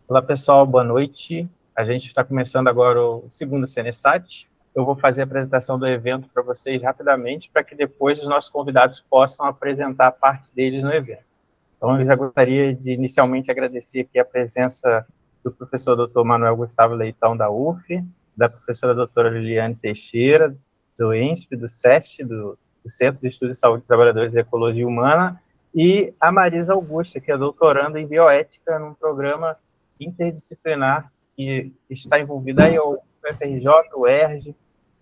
Olá, pessoal, boa noite. A gente está começando agora o segundo CNSAT. Eu vou fazer a apresentação do evento para vocês rapidamente, para que depois os nossos convidados possam apresentar a parte deles no evento. Então, eu já gostaria de inicialmente agradecer aqui a presença do professor Dr. Manuel Gustavo Leitão, da UF, da professora doutora Liliane Teixeira, do ENSP, do SEST, do Centro de Estudos de Saúde de Trabalhadores e Ecologia Humana, e a Marisa Augusta, que é doutoranda em bioética num programa interdisciplinar que está envolvida aí o FRJ, o ERJ.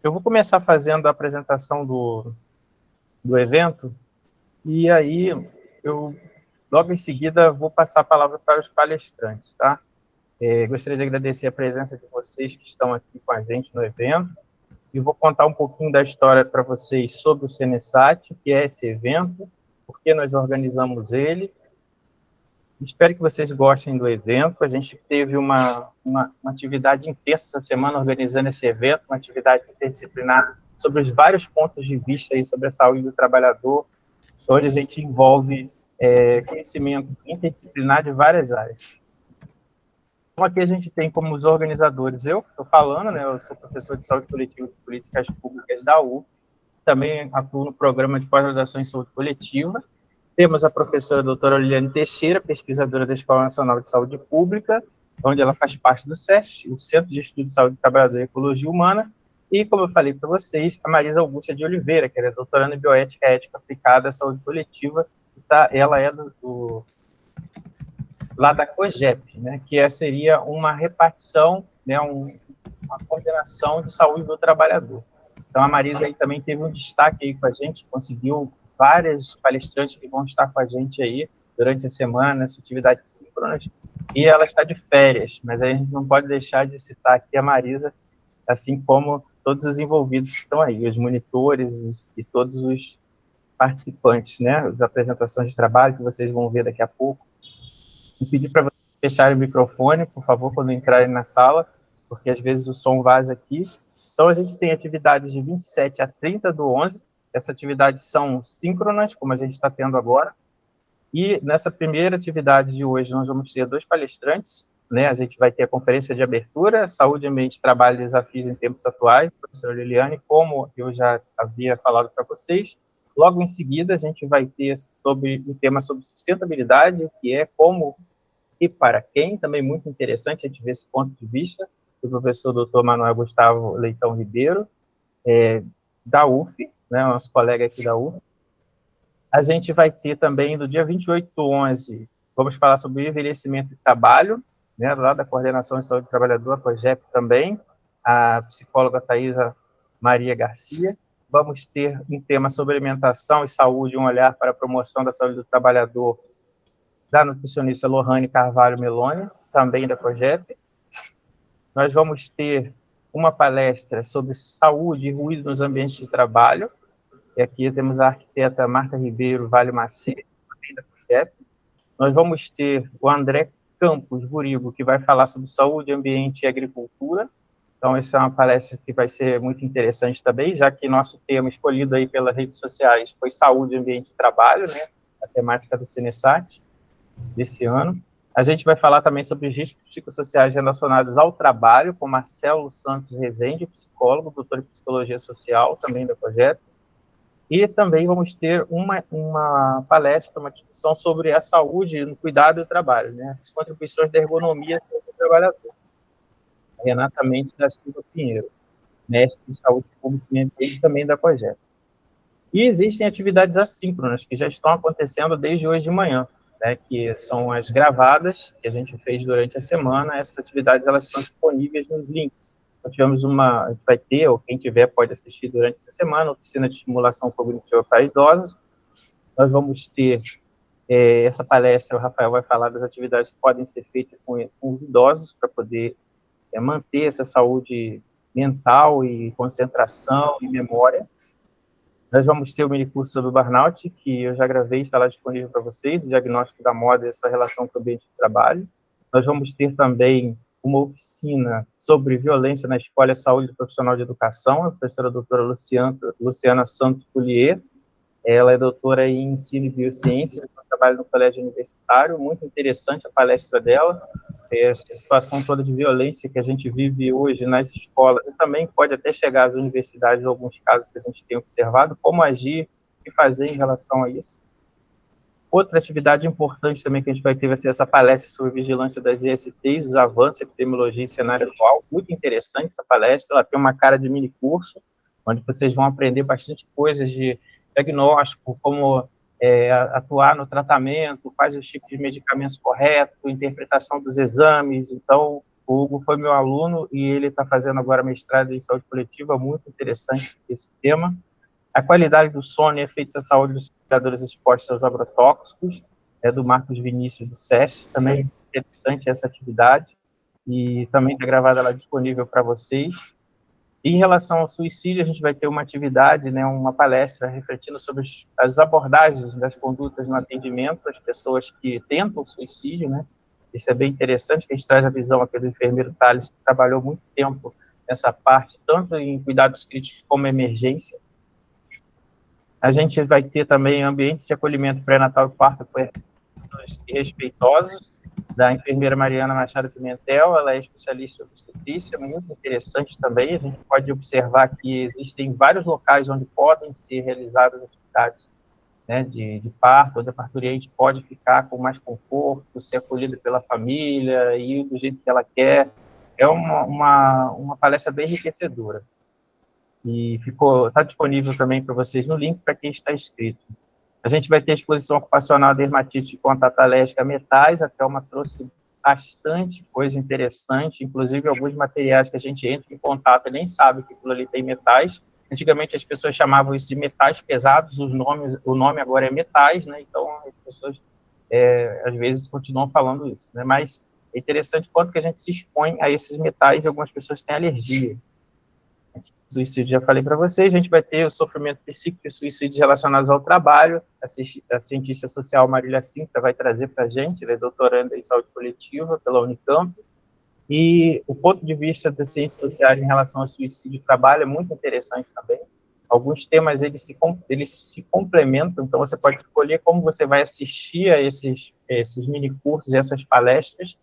Eu vou começar fazendo a apresentação do evento, e aí eu, logo em seguida, vou passar a palavra para os palestrantes, tá? Gostaria de agradecer a presença de vocês que estão aqui com a gente no evento, e vou contar um pouquinho da história para vocês sobre o CNSAT, que é esse evento, por que nós organizamos ele. Espero que vocês gostem do evento. A gente teve uma atividade intensa essa semana organizando esse evento, uma atividade interdisciplinar sobre os vários pontos de vista aí sobre a saúde do trabalhador, onde a gente envolve conhecimento interdisciplinar de várias áreas. Então, aqui a gente tem como os organizadores, eu estou falando, né, eu sou professor de saúde coletiva e políticas públicas da UF, também atuo no programa de pós-graduação em saúde coletiva. Temos a professora doutora Liliane Teixeira, pesquisadora da Escola Nacional de Saúde Pública, onde ela faz parte do SEST, o Centro de Estudos de Saúde do Trabalhador e Ecologia Humana, e, como eu falei para vocês, a Marisa Augusta de Oliveira, que é doutoranda em bioética e ética aplicada à saúde coletiva, ela é lá da COGEP, né, que seria uma repartição, né, uma coordenação de saúde do trabalhador. Então, a Marisa aí também teve um destaque aí com a gente, conseguiu várias palestrantes que vão estar com a gente aí durante a semana, nessa atividade síncrona, e ela está de férias, mas a gente não pode deixar de citar aqui a Marisa, assim como todos os envolvidos que estão aí, os monitores e todos os participantes, né, as apresentações de trabalho que vocês vão ver daqui a pouco. Vou pedir para vocês fecharem o microfone, por favor, quando entrarem na sala, porque às vezes o som vaza aqui. Então, a gente tem atividades de 27 a 30 do 11. Essas atividades são síncronas, como a gente está tendo agora. E nessa primeira atividade de hoje, nós vamos ter 2 palestrantes, né? A gente vai ter a conferência de abertura, Saúde, Ambiente, Trabalho e Desafios em Tempos Atuais, professora Liliane, como eu já havia falado para vocês. Logo em seguida, a gente vai ter um tema sobre sustentabilidade, o que é, como e para quem, também muito interessante a gente ver esse ponto de vista do professor Dr. Manuel Gustavo Leitão Ribeiro, da UF, né, nosso colega aqui da UF. A gente vai ter também, no dia 28 do 11, vamos falar sobre o envelhecimento de trabalho, né, lá da Coordenação de Saúde do Trabalhador, a COGEP também, a psicóloga Thaisa Maria Garcia. Vamos ter um tema sobre alimentação e saúde, um olhar para a promoção da saúde do trabalhador, da nutricionista Lohane Carvalho Meloni, também da COGEP. Nós vamos ter uma palestra sobre saúde e ruído nos ambientes de trabalho, e aqui temos a arquiteta Marta Ribeiro Vale Macedo, também da COGEP. Nós vamos ter o André Campos Burigo, que vai falar sobre saúde, ambiente e agricultura. Então, essa é uma palestra que vai ser muito interessante também, já que nosso tema escolhido aí pelas redes sociais foi saúde, ambiente e trabalho, né, a temática do CNSAT desse ano. A gente vai falar também sobre os riscos psicossociais relacionados ao trabalho, com Marcelo Santos Rezende, psicólogo, doutor em psicologia social, também da COGEP. E também vamos ter uma palestra, uma discussão sobre a saúde no cuidado do trabalho, né, as contribuições da ergonomia do trabalhador. Renata Mendes da Silva Pinheiro, mestre de saúde pública e ambiente, também da COGEP. E existem atividades assíncronas que já estão acontecendo desde hoje de manhã, né, que são as gravadas que a gente fez durante a semana. Essas atividades elas estão disponíveis nos links. Nós tivemos a gente vai ter, ou quem tiver pode assistir durante essa semana, oficina de estimulação cognitiva para idosos. Nós vamos ter essa palestra, o Rafael vai falar das atividades que podem ser feitas com os idosos para poder manter essa saúde mental e concentração e memória. Nós vamos ter o minicurso sobre o burnout, que eu já gravei, está lá disponível para vocês, o diagnóstico da moda e a sua relação com o ambiente de trabalho. Nós vamos ter também uma oficina sobre violência na escola e saúde profissional de educação, a professora doutora Luciana Santos Pulier. Ela é doutora em ensino e biociências, trabalha no colégio universitário, muito interessante a palestra dela. essa situação toda de violência que a gente vive hoje nas escolas, e também pode até chegar às universidades, em alguns casos que a gente tem observado, como agir e fazer em relação a isso. Outra atividade importante também que a gente vai ter vai ser essa palestra sobre vigilância das ISTs, os avanços, epidemiologia e cenário atual. Muito interessante essa palestra, ela tem uma cara de mini curso, onde vocês vão aprender bastante coisas de diagnóstico, como atuar no tratamento, quais os tipos de medicamentos corretos, interpretação dos exames. Então, o Hugo foi meu aluno e ele está fazendo agora mestrado em saúde coletiva, muito interessante esse tema. A qualidade do sono e efeitos à saúde dos trabalhadores expostos aos agrotóxicos, do Marcos Vinícius do SESC, também interessante essa atividade, e também está gravada lá disponível para vocês. E em relação ao suicídio, a gente vai ter uma atividade, né, uma palestra refletindo sobre as abordagens das condutas no atendimento às pessoas que tentam suicídio, né? Isso é bem interessante, que a gente traz a visão aqui do enfermeiro Thales, que trabalhou muito tempo nessa parte, tanto em cuidados críticos como emergência. A gente vai ter também ambientes de acolhimento pré-natal e parto e respeitosos, da enfermeira Mariana Machado Pimentel. Ela é especialista em obstetrícia, muito interessante também. A gente pode observar que existem vários locais onde podem ser realizadas atividades, né, de parto, onde a parturiente pode ficar com mais conforto, ser acolhida pela família, e do jeito que ela quer. É uma palestra bem enriquecedora. E está disponível também para vocês no link para quem está inscrito. A gente vai ter a exposição ocupacional de dermatite de contato alérgica a metais. A Thelma trouxe bastante coisa interessante, inclusive alguns materiais que a gente entra em contato e nem sabe que aquilo ali tem metais. Antigamente as pessoas chamavam isso de metais pesados, o nome agora é metais, né? Então as pessoas às vezes continuam falando isso, né? Mas é interessante quanto que a gente se expõe a esses metais e algumas pessoas têm alergia. Suicídio, já falei para vocês. A gente vai ter o sofrimento psíquico e suicídios relacionados ao trabalho. A cientista social Marília Sintra vai trazer para a gente, ela é doutoranda em saúde coletiva pela Unicamp, e o ponto de vista das ciências sociais em relação ao suicídio e trabalho é muito interessante também. Alguns temas, eles se complementam, então você pode escolher como você vai assistir a esses mini cursos e essas palestras.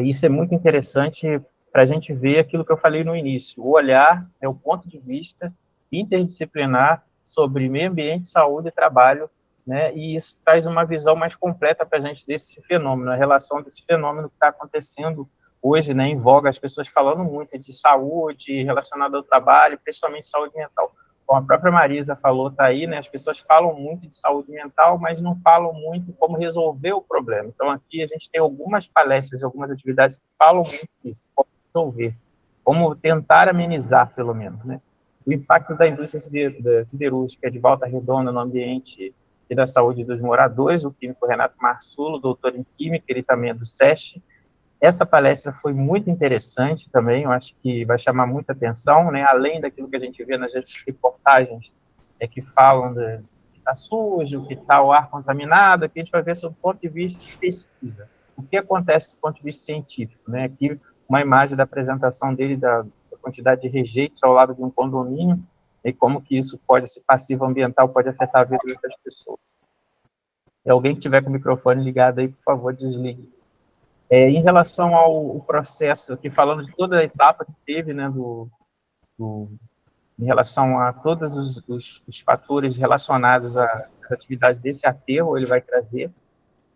Isso é muito interessante para a gente ver aquilo que eu falei no início. O olhar é o ponto de vista interdisciplinar sobre meio ambiente, saúde e trabalho, né? E isso traz uma visão mais completa para a gente desse fenômeno, a relação desse fenômeno que está acontecendo hoje, né, em voga, as pessoas falando muito de saúde relacionada ao trabalho, principalmente saúde mental. Como a própria Marisa falou, está aí, né, as pessoas falam muito de saúde mental, mas não falam muito como resolver o problema. Então, aqui a gente tem algumas palestras, algumas atividades que falam muito disso, como resolver, como tentar amenizar, pelo menos, né? O impacto da indústria siderúrgica de Volta Redonda no ambiente e da saúde dos moradores, o químico Renato Marsulo, doutor em Química, ele também é do SESC. Essa palestra foi muito interessante também, eu acho que vai chamar muita atenção, né? Além daquilo que a gente vê nas reportagens que falam que está sujo, que está o ar contaminado, aqui a gente vai ver sob o ponto de vista de pesquisa. O que acontece do ponto de vista científico, né? Aqui uma imagem da apresentação dele da quantidade de rejeitos ao lado de um condomínio e como que isso pode ser passivo ambiental, pode afetar a vida das pessoas. Se alguém que tiver com o microfone ligado aí, por favor, desligue. Em relação ao processo, aqui falando de toda a etapa que teve, né, em relação a todos os fatores relacionados às atividades desse aterro, ele vai trazer.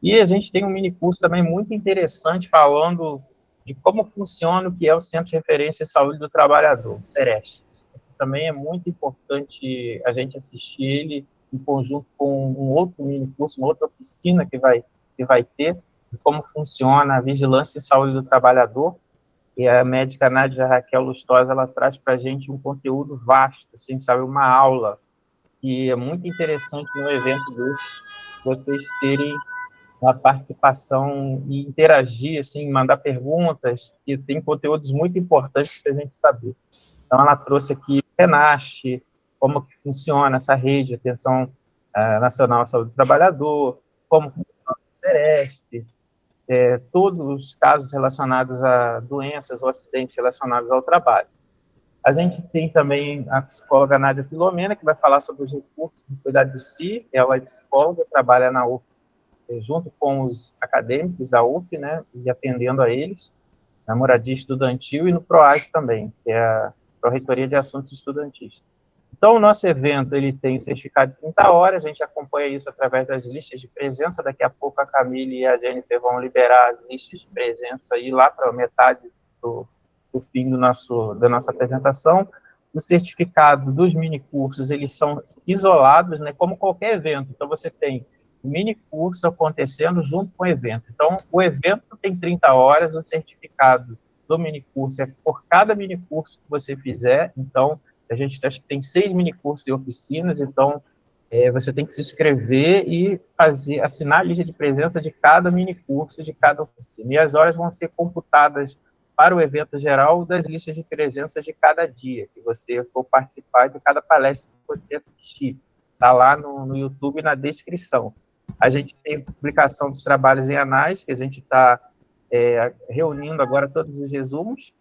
E a gente tem um mini curso também muito interessante falando de como funciona o que é o Centro de Referência em Saúde do Trabalhador, o CEREST. Também é muito importante a gente assistir ele em conjunto com um outro mini curso, uma outra oficina que vai ter, de como funciona a vigilância em saúde do trabalhador. E a médica Nádia Raquel Lustosa, ela traz para a gente um conteúdo vasto, assim, sabe, uma aula, que é muito interessante no evento desse, vocês terem a participação e interagir, assim, mandar perguntas, que tem conteúdos muito importantes para a gente saber. Então, ela trouxe aqui o RENASH, como que funciona essa rede de atenção nacional à saúde do trabalhador, como funciona o CEREST, todos os casos relacionados a doenças ou acidentes relacionados ao trabalho. A gente tem também a psicóloga Nádia Filomena, que vai falar sobre os recursos de cuidar de si. Ela é psicóloga, trabalha na UF junto com os acadêmicos da UF, né, e atendendo a eles, na moradia estudantil e no PROAS também, que é a Pró-Reitoria de Assuntos Estudantis. Então, o nosso evento ele tem o certificado de 30 horas, a gente acompanha isso através das listas de presença. Daqui a pouco a Camille e a Jennifer vão liberar as listas de presença aí lá para a metade do fim da nossa apresentação. O certificado dos minicursos, eles são isolados, né, como qualquer evento. Então, você tem o minicurso acontecendo junto com o evento. Então, o evento tem 30 horas, o certificado do minicurso é por cada minicurso que você fizer. Então, a gente tem 6 minicursos e oficinas, então você tem que se inscrever e assinar a lista de presença de cada minicurso, de cada oficina. E as horas vão ser computadas para o evento geral das listas de presença de cada dia que você for participar, de cada palestra que você assistir. Está lá no YouTube, na descrição. A gente tem publicação dos trabalhos em anais, que a gente está reunindo agora todos os resumos,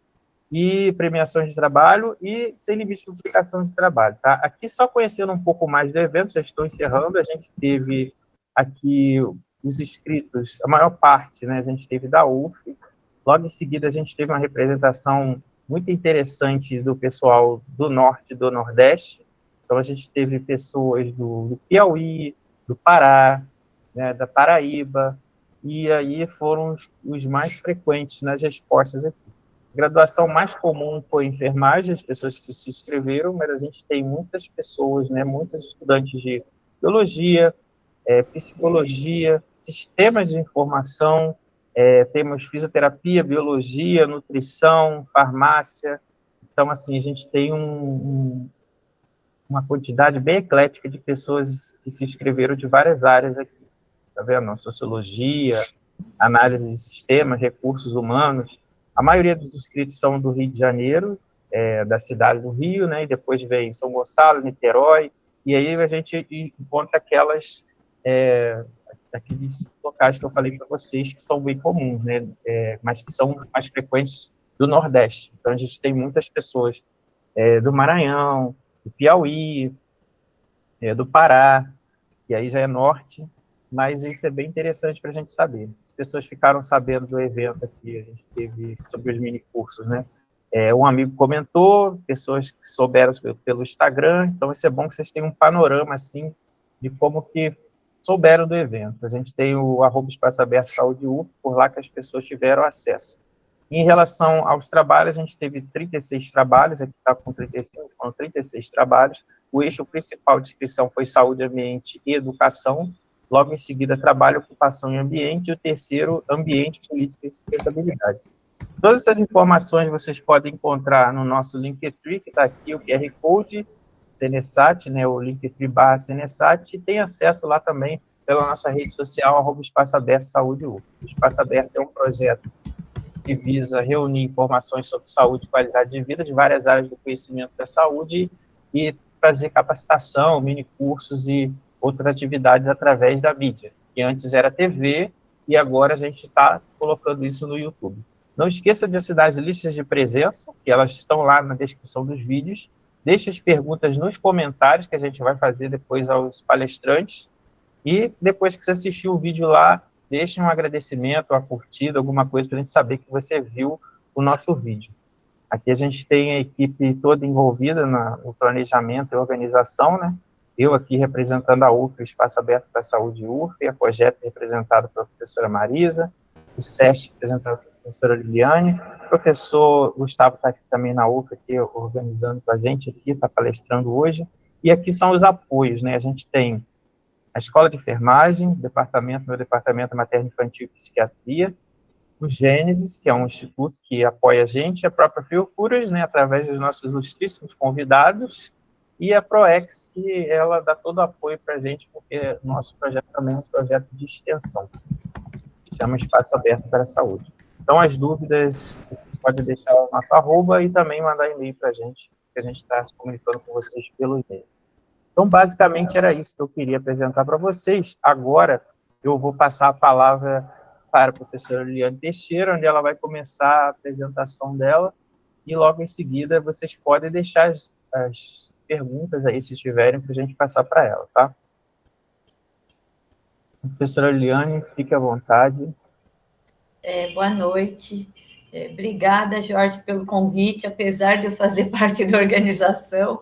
e premiações de trabalho, e sem limite de publicação de trabalho. Tá? Aqui, só conhecendo um pouco mais do evento, já estou encerrando, a gente teve aqui os inscritos, a maior parte, né, a gente teve da UF, logo em seguida a gente teve uma representação muito interessante do pessoal do Norte e do Nordeste, então a gente teve pessoas do Piauí, do Pará, né, da Paraíba, e aí foram os mais frequentes nas respostas aqui. A graduação mais comum foi enfermagem, as pessoas que se inscreveram, mas a gente tem muitas pessoas, né, muitos estudantes de biologia, psicologia, sistemas de informação, temos fisioterapia, biologia, nutrição, farmácia. Então, assim, a gente tem uma quantidade bem eclética de pessoas que se inscreveram de várias áreas aqui. Tá vendo? Sociologia, análise de sistemas, recursos humanos. A maioria dos inscritos são do Rio de Janeiro, da cidade do Rio, né? E depois vem São Gonçalo, Niterói, e aí a gente encontra aqueles locais que eu falei para vocês que são bem comuns, né? Mas que são mais frequentes do Nordeste. Então a gente tem muitas pessoas do Maranhão, do Piauí, do Pará, e aí já é norte, mas isso é bem interessante para a gente saber. As pessoas ficaram sabendo do evento aqui, a gente teve sobre os minicursos, né? Um amigo comentou, pessoas que souberam pelo Instagram, então isso é bom que vocês tenham um panorama, assim, de como que souberam do evento. A gente tem o @Espaço Aberto Saúde UF, por lá que as pessoas tiveram acesso. Em relação aos trabalhos, a gente teve 36 trabalhos, aqui está com 35, foram 36 trabalhos. O eixo principal de inscrição foi saúde, ambiente e educação. Logo em seguida, trabalho, ocupação e ambiente. E o terceiro, ambiente, política e sustentabilidade. Todas essas informações vocês podem encontrar no nosso Linktree, que está aqui, o QR Code, Senesat, né, o Linktree/Senesat, e tem acesso lá também pela nossa rede social, @Espaço Aberto Saúde UF. O Espaço Aberto é um projeto que visa reunir informações sobre saúde e qualidade de vida de várias áreas do conhecimento da saúde e fazer capacitação, minicursos e outras atividades através da mídia, que antes era TV e agora a gente está colocando isso no YouTube. Não esqueça de assinar as listas de presença, que elas estão lá na descrição dos vídeos. Deixe as perguntas nos comentários, que a gente vai fazer depois aos palestrantes. E depois que você assistiu o vídeo lá, deixe um agradecimento, uma curtida, alguma coisa para a gente saber que você viu o nosso vídeo. Aqui a gente tem a equipe toda envolvida no planejamento e organização, né? Eu aqui representando a UF, o Espaço Aberto para a Saúde UF, a PROJET representado pela professora Marisa, o SESC representado pela professora Liliane, o professor Gustavo está aqui também na UF, aqui, organizando com a gente aqui, está palestrando hoje, e aqui são os apoios, né? A gente tem a Escola de Enfermagem, meu departamento materno-infantil e psiquiatria, o Gênesis, que é um instituto que apoia a gente, a própria Fiocruz, né, através dos nossos ilustríssimos convidados, e a ProEx, que ela dá todo o apoio para a gente, porque nosso projeto também é um projeto de extensão, que chama Espaço Aberto para a Saúde. Então, as dúvidas, você pode deixar o nosso @ e também mandar e-mail para a gente, que a gente está se comunicando com vocês pelo e-mail. Então, basicamente, era isso que eu queria apresentar para vocês. Agora, eu vou passar a palavra para a professora Liliane Teixeira, onde ela vai começar a apresentação dela, e logo em seguida vocês podem deixar as perguntas aí, se tiverem, para a gente passar para ela, tá? Professora Eliane, fique à vontade. Boa noite. Obrigada, Jorge, pelo convite, apesar de eu fazer parte da organização.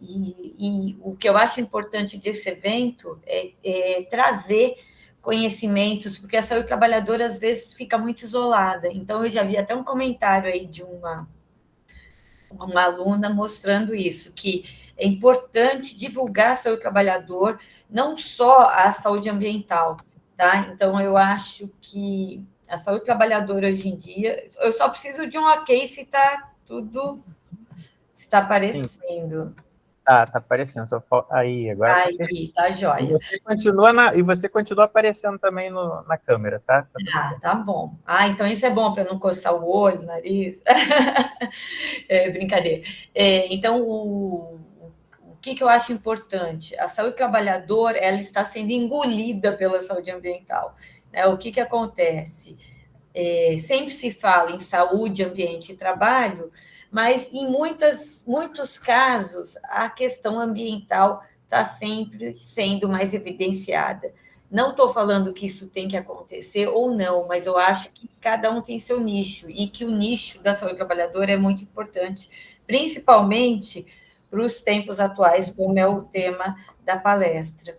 E o que eu acho importante desse evento é trazer conhecimentos, porque a saúde trabalhadora, às vezes, fica muito isolada. Então, eu já vi até um comentário aí de uma aluna mostrando isso, que é importante divulgar a saúde trabalhador, não só a saúde ambiental, tá? Então, eu acho que a saúde trabalhadora hoje em dia, eu só preciso de um ok se está tudo, se está aparecendo. Tá aparecendo. Aí, agora tá perfeito. Aí, tá E jóia. você continua aparecendo também na câmera, tá? Tá tudo Ah, bem. tá bom. Então isso é bom para não coçar o olho, o nariz. Brincadeira. Então, o que eu acho importante? A saúde trabalhadora, ela está sendo engolida pela saúde ambiental, né? O que acontece? Sempre se fala em saúde, ambiente e trabalho, mas em muitos casos a questão ambiental está sempre sendo mais evidenciada. Não estou falando que isso tem que acontecer ou não, mas eu acho que cada um tem seu nicho e que o nicho da saúde trabalhadora é muito importante, principalmente para os tempos atuais, como é o tema da palestra,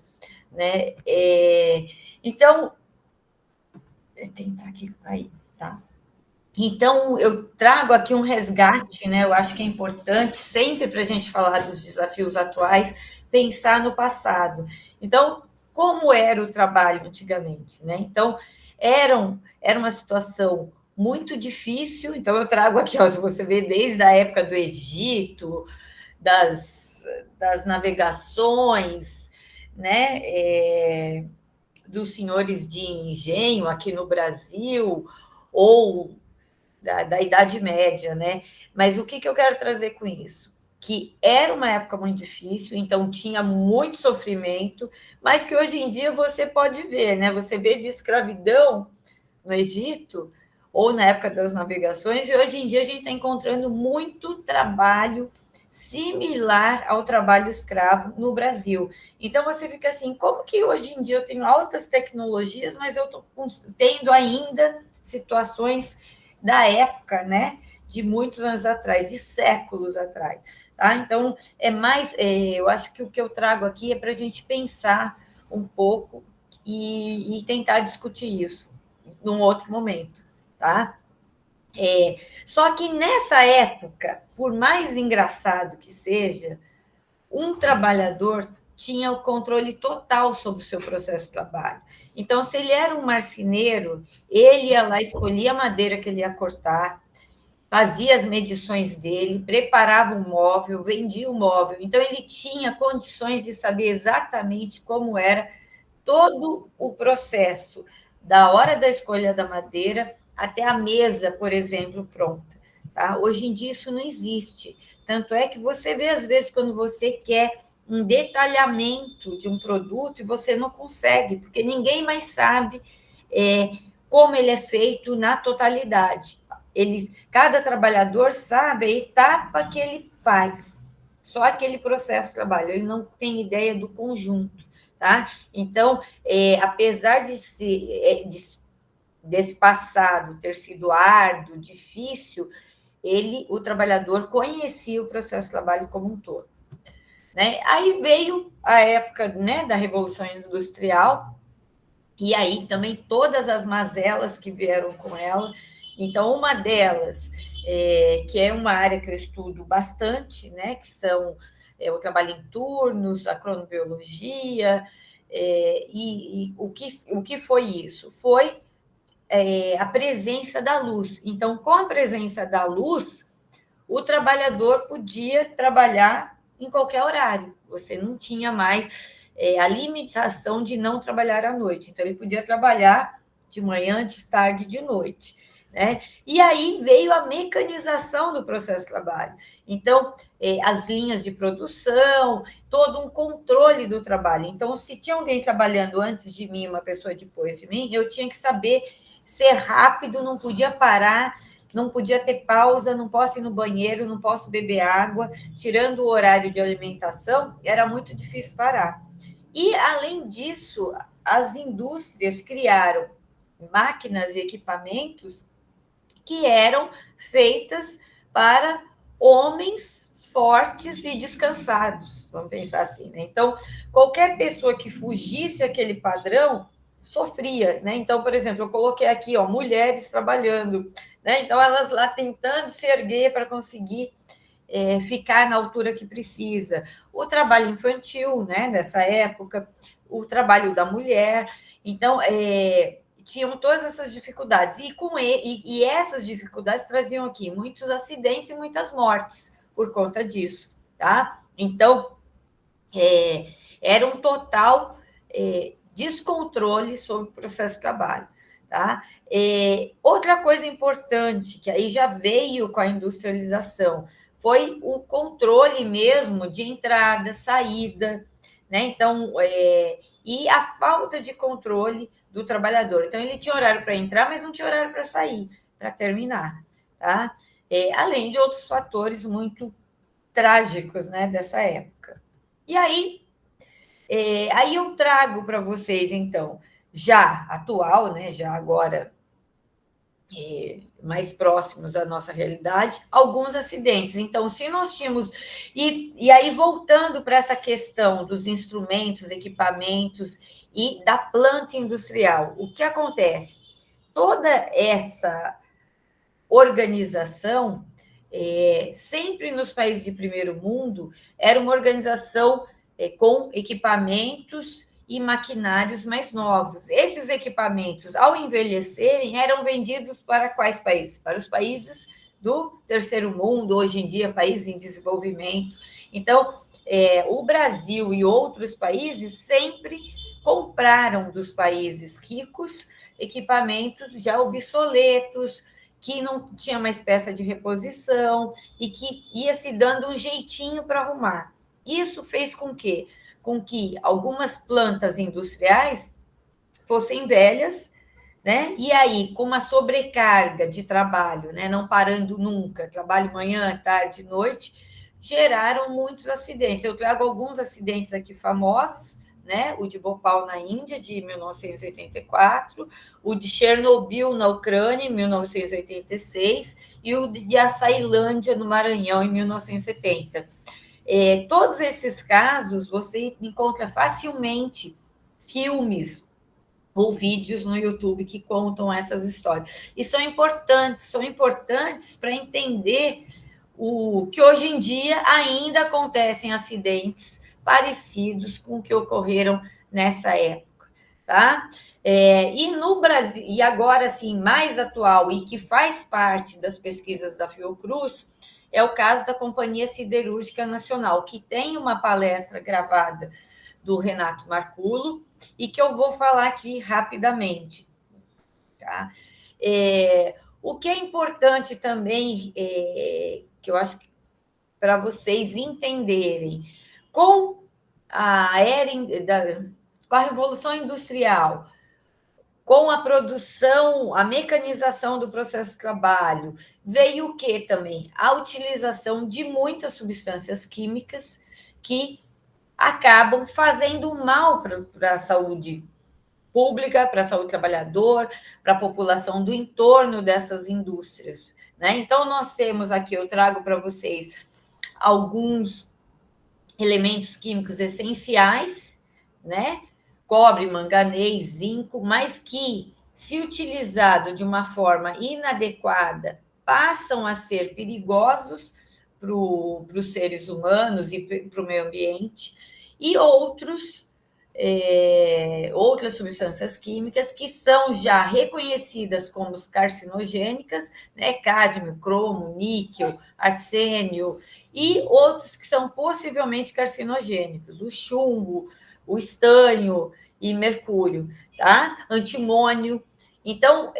né? Então, tentar aqui, aí, tá. Então, eu trago aqui um resgate, né? Eu acho que é importante, sempre para a gente falar dos desafios atuais, pensar no passado. Então, como era o trabalho antigamente, né? Então, era uma situação muito difícil. Então, eu trago aqui, ó, você vê, desde a época do Egito, das navegações, né? Dos senhores de engenho aqui no Brasil, ou da Idade Média, né? Mas o que eu quero trazer com isso? Que era uma época muito difícil, então tinha muito sofrimento, mas que hoje em dia você pode ver, né? Você vê de escravidão no Egito, ou na época das navegações, e hoje em dia a gente está encontrando muito trabalho similar ao trabalho escravo no Brasil. Então você fica assim, como que hoje em dia eu tenho altas tecnologias, mas eu estou tendo ainda situações da época, né? De muitos anos atrás, de séculos atrás. Tá? Então, eu acho que o que eu trago aqui é para a gente pensar um pouco e tentar discutir isso num outro momento, tá? Só que nessa época, por mais engraçado que seja, um trabalhador tinha o controle total sobre o seu processo de trabalho. Então, se ele era um marceneiro, ele ia lá, escolhia a madeira que ele ia cortar, fazia as medições dele, preparava o móvel, vendia o móvel. Então, ele tinha condições de saber exatamente como era todo o processo, da hora da escolha da madeira até a mesa, por exemplo, pronta. Tá? Hoje em dia isso não existe. Tanto é que você vê, às vezes, quando você quer um detalhamento de um produto e você não consegue, porque ninguém mais sabe como ele é feito na totalidade. Cada trabalhador sabe a etapa que ele faz, só aquele processo de trabalho, ele não tem ideia do conjunto. Tá? Então, apesar desse passado ter sido árduo, difícil, o trabalhador conhecia o processo de trabalho como um todo. Né? Aí veio a época, né, da Revolução Industrial, e aí também todas as mazelas que vieram com ela. Então, uma delas, que é uma área que eu estudo bastante, né, que são o trabalho em turnos, a cronobiologia, e o que foi isso? Foi a presença da luz. Então, com a presença da luz, o trabalhador podia trabalhar em qualquer horário. Você não tinha mais a limitação de não trabalhar à noite. Então, ele podia trabalhar de manhã, de tarde, de noite. Né? E aí veio a mecanização do processo de trabalho. Então, as linhas de produção, todo um controle do trabalho. Então, se tinha alguém trabalhando antes de mim, uma pessoa depois de mim, eu tinha que saber ser rápido, não podia parar, não podia ter pausa, não posso ir no banheiro, não posso beber água, tirando o horário de alimentação, era muito difícil parar. E, além disso, as indústrias criaram máquinas e equipamentos que eram feitas para homens fortes e descansados, vamos pensar assim, né? Então, qualquer pessoa que fugisse aquele padrão sofria, né? Então, por exemplo, eu coloquei aqui, ó, mulheres trabalhando, né? Então, elas lá tentando se erguer para conseguir ficar na altura que precisa. O trabalho infantil, né, nessa época, o trabalho da mulher. Então, tinham todas essas dificuldades. E essas dificuldades traziam aqui muitos acidentes e muitas mortes por conta disso. Tá? Então, era um total descontrole sobre o processo de trabalho. Tá? Outra coisa importante, que aí já veio com a industrialização, foi o controle mesmo de entrada, saída, né? Então, e a falta de controle do trabalhador. Então, ele tinha horário para entrar, mas não tinha horário para sair, para terminar, tá? Além de outros fatores muito trágicos, né, dessa época. E aí eu trago para vocês, então, já atual, né, já agora mais próximos à nossa realidade, alguns acidentes. Então, se nós tínhamos. E aí, voltando para essa questão dos instrumentos, equipamentos e da planta industrial, o que acontece? Toda essa organização, sempre nos países de primeiro mundo, era uma organização com equipamentos e maquinários mais novos. Esses equipamentos, ao envelhecerem, eram vendidos para quais países? Para os países do terceiro mundo, hoje em dia, países em desenvolvimento. Então, o Brasil e outros países sempre compraram dos países ricos equipamentos já obsoletos, que não tinha mais peça de reposição e que ia se dando um jeitinho para arrumar. Isso fez com que algumas plantas industriais fossem velhas, né? E aí, com uma sobrecarga de trabalho, né? Não parando nunca, trabalho manhã, tarde, noite, geraram muitos acidentes. Eu trago alguns acidentes aqui famosos, né? O de Bhopal, na Índia, de 1984, o de Chernobyl, na Ucrânia, em 1986, e o de Açailândia, no Maranhão, em 1970. Todos esses casos você encontra facilmente filmes ou vídeos no YouTube que contam essas histórias. E são importantes para entender o que hoje em dia ainda acontecem acidentes parecidos com o que ocorreram nessa época, tá? E no Brasil, e agora assim, mais atual e que faz parte das pesquisas da Fiocruz, é o caso da Companhia Siderúrgica Nacional, que tem uma palestra gravada do Renato Marculo e que eu vou falar aqui rapidamente. Tá? O que é importante também, que eu acho que para vocês entenderem, com com a Revolução Industrial, com a produção, a mecanização do processo de trabalho, veio o que também? A utilização de muitas substâncias químicas que acabam fazendo mal para a saúde pública, para a saúde do trabalhador, para a população do entorno dessas indústrias, né? Então, nós temos aqui, eu trago para vocês alguns elementos químicos essenciais, né? Cobre, manganês, zinco, mas que, se utilizado de uma forma inadequada, passam a ser perigosos para os seres humanos e para o meio ambiente, e outras substâncias químicas que são já reconhecidas como carcinogênicas, né? Cádmio, cromo, níquel, arsênio, e outros que são possivelmente carcinogênicos, o chumbo, o estânio e mercúrio, tá? Antimônio. Então,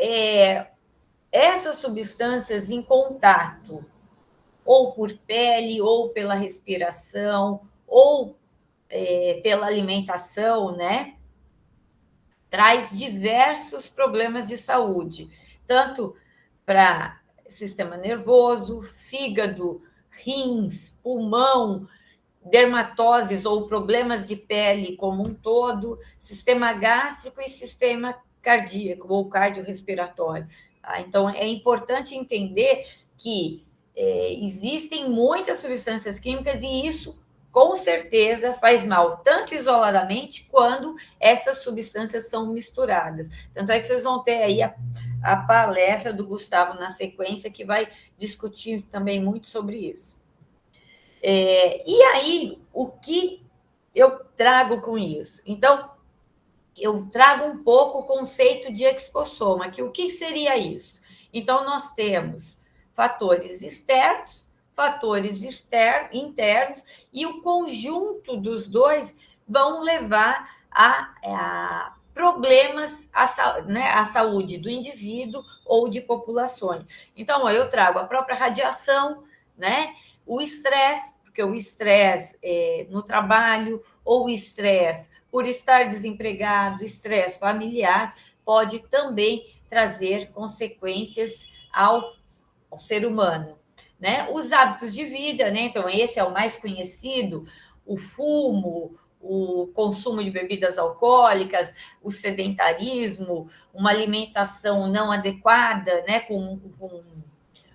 essas substâncias em contato, ou por pele, ou pela respiração, ou pela alimentação, né? Traz diversos problemas de saúde, tanto para sistema nervoso, fígado, rins, pulmão, dermatoses ou problemas de pele como um todo, sistema gástrico e sistema cardíaco ou cardiorrespiratório. Tá? Então, é importante entender que existem muitas substâncias químicas e isso, com certeza, faz mal, tanto isoladamente, quando essas substâncias são misturadas. Tanto é que vocês vão ter aí a palestra do Gustavo na sequência, que vai discutir também muito sobre isso. E aí, o que eu trago com isso? Então, eu trago um pouco o conceito de expossoma, que o que seria isso? Então, nós temos fatores externos, fatores internos, e o conjunto dos dois vão levar a problemas à saúde do indivíduo ou de populações. Então, eu trago a própria radiação, né? O estresse, porque o estresse no trabalho, ou o estresse por estar desempregado, estresse familiar, pode também trazer consequências ao ser humano. Né? Os hábitos de vida, né? Então, esse é o mais conhecido, o fumo, o consumo de bebidas alcoólicas, o sedentarismo, uma alimentação não adequada, né? Com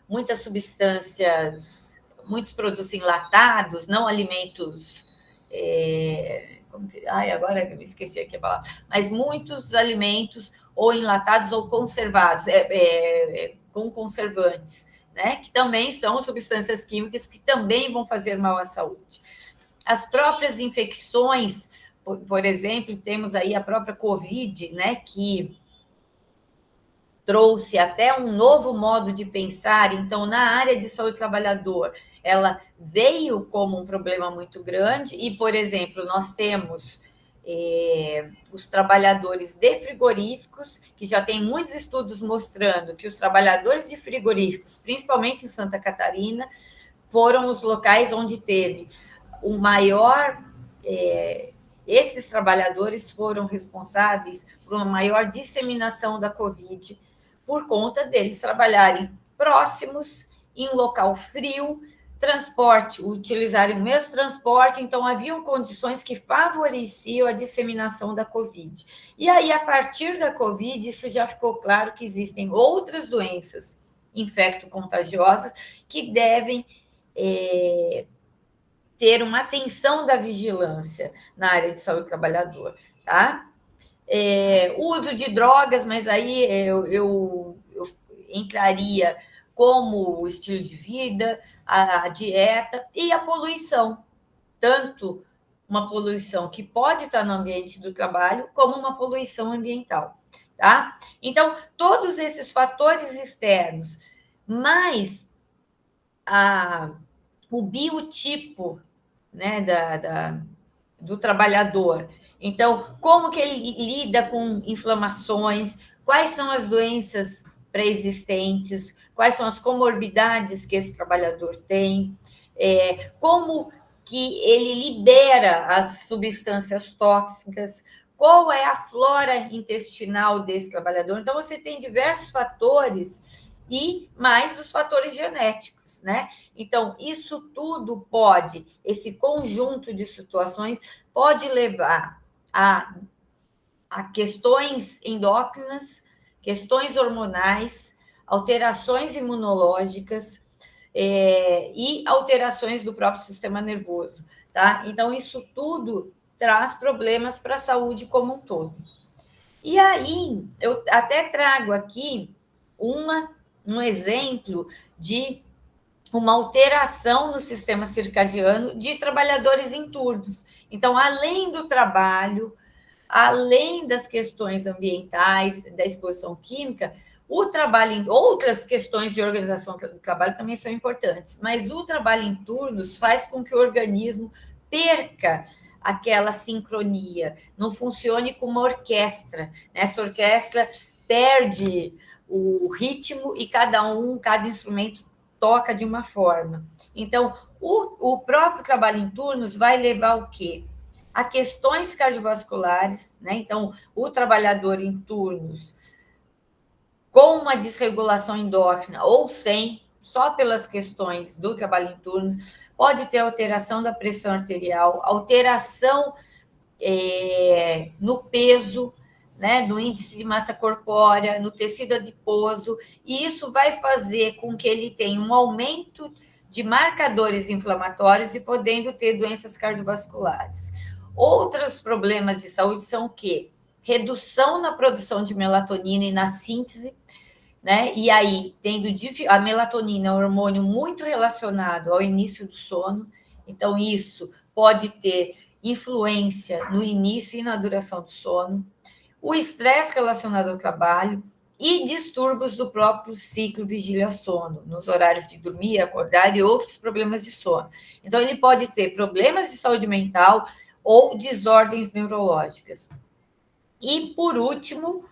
muitas substâncias, muitos produtos enlatados, não alimentos. Agora eu me esqueci aqui a palavra. Mas muitos alimentos ou enlatados ou conservados, com conservantes, né? Que também são substâncias químicas que também vão fazer mal à saúde. As próprias infecções, por exemplo, temos aí a própria Covid, né? Que trouxe até um novo modo de pensar. Então, na área de saúde do trabalhador, ela veio como um problema muito grande e, por exemplo, nós temos os trabalhadores de frigoríficos, que já tem muitos estudos mostrando que os trabalhadores de frigoríficos, principalmente em Santa Catarina, foram os locais onde teve o maior... esses trabalhadores foram responsáveis por uma maior disseminação da Covid, por conta deles trabalharem próximos, em um local frio, transporte, utilizarem o mesmo transporte, então haviam condições que favoreciam a disseminação da Covid. E aí, a partir da Covid, isso já ficou claro que existem outras doenças infecto-contagiosas que devem ter uma atenção da vigilância na área de saúde do trabalhador, tá? Uso de drogas, mas aí eu entraria como o estilo de vida, a dieta e a poluição, tanto uma poluição que pode estar no ambiente do trabalho, como uma poluição ambiental, tá? Então, todos esses fatores externos, mais o biotipo, né, do trabalhador. Então, como que ele lida com inflamações, quais são as doenças pré-existentes, quais são as comorbidades que esse trabalhador tem, como que ele libera as substâncias tóxicas, qual é a flora intestinal desse trabalhador. Então, você tem diversos fatores e mais os fatores genéticos, né? Então, isso tudo pode, esse conjunto de situações pode levar a questões endócrinas, questões hormonais, alterações imunológicas e alterações do próprio sistema nervoso, tá? Então, isso tudo traz problemas para a saúde como um todo. E aí, eu até trago aqui um exemplo de uma alteração no sistema circadiano de trabalhadores em turnos. Então, além do trabalho, além das questões ambientais, da exposição química, o trabalho, outras questões de organização do trabalho também são importantes, mas o trabalho em turnos faz com que o organismo perca aquela sincronia, não funcione como uma orquestra. Essa orquestra perde o ritmo e cada instrumento toca de uma forma. Então, o próprio trabalho em turnos vai levar o quê? A questões cardiovasculares, né? Então, o trabalhador em turnos com uma desregulação endócrina ou sem, só pelas questões do trabalho em turno, pode ter alteração da pressão arterial, alteração no peso, né, no índice de massa corpórea, no tecido adiposo, e isso vai fazer com que ele tenha um aumento de marcadores inflamatórios e podendo ter doenças cardiovasculares. Outros problemas de saúde são o quê? Redução na produção de melatonina e na síntese, né? E aí, tendo a melatonina, é um hormônio muito relacionado ao início do sono, então isso pode ter influência no início e na duração do sono, o estresse relacionado ao trabalho e distúrbios do próprio ciclo vigília-sono, nos horários de dormir, acordar e outros problemas de sono. Então, ele pode ter problemas de saúde mental ou desordens neurológicas. E, por último,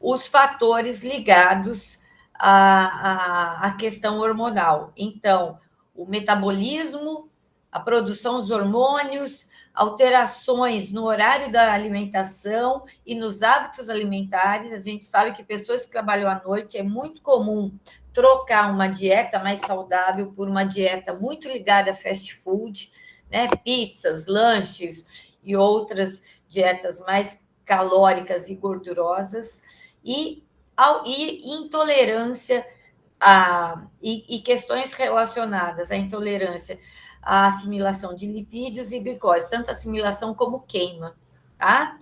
os fatores ligados à questão hormonal. Então, o metabolismo, a produção dos hormônios, alterações no horário da alimentação e nos hábitos alimentares. A gente sabe que pessoas que trabalham à noite é muito comum trocar uma dieta mais saudável por uma dieta muito ligada a fast food, né? Pizzas, lanches e outras dietas mais calóricas e gordurosas, e intolerância e questões relacionadas à intolerância à assimilação de lipídios e glicose, tanto assimilação como queima, tá?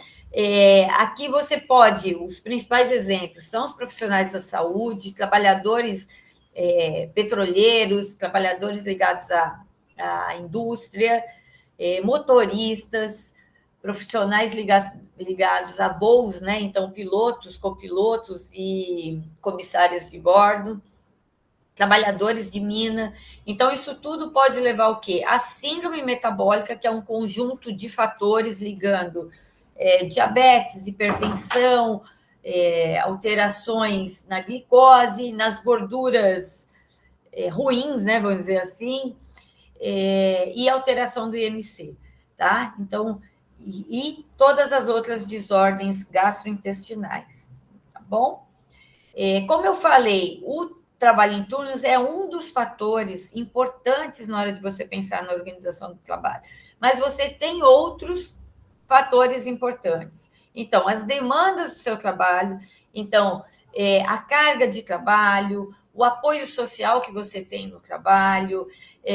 Aqui você pode, os principais exemplos são os profissionais da saúde, trabalhadores petroleiros, trabalhadores ligados à indústria, motoristas, profissionais ligados a voos, né? Então, pilotos, copilotos e comissários de bordo, trabalhadores de mina. Então, isso tudo pode levar ao quê? A síndrome metabólica, que é um conjunto de fatores ligando diabetes, hipertensão, alterações na glicose, nas gorduras ruins, né? Vamos dizer assim, e alteração do IMC, tá? Então, e todas as outras desordens gastrointestinais, tá bom? Como eu falei, o trabalho em turnos é um dos fatores importantes na hora de você pensar na organização do trabalho, mas você tem outros fatores importantes. Então, as demandas do seu trabalho, então, a carga de trabalho, o apoio social que você tem no trabalho,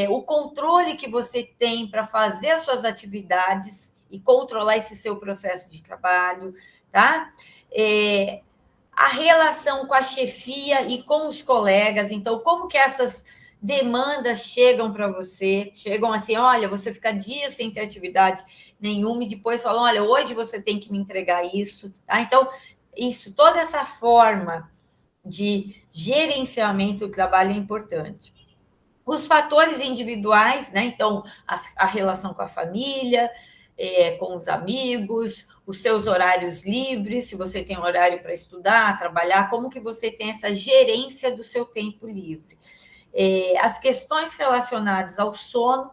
o controle que você tem para fazer as suas atividades e controlar esse seu processo de trabalho, tá? A relação com a chefia e com os colegas, então, como que essas demandas chegam para você, chegam assim, olha, você fica dias sem ter atividade nenhuma e depois falam, olha, hoje você tem que me entregar isso, tá? Então, isso, toda essa forma de gerenciamento do trabalho é importante. Os fatores individuais, né? Então, a relação com a família, com os amigos, os seus horários livres, se você tem horário para estudar, trabalhar, como que você tem essa gerência do seu tempo livre. As questões relacionadas ao sono,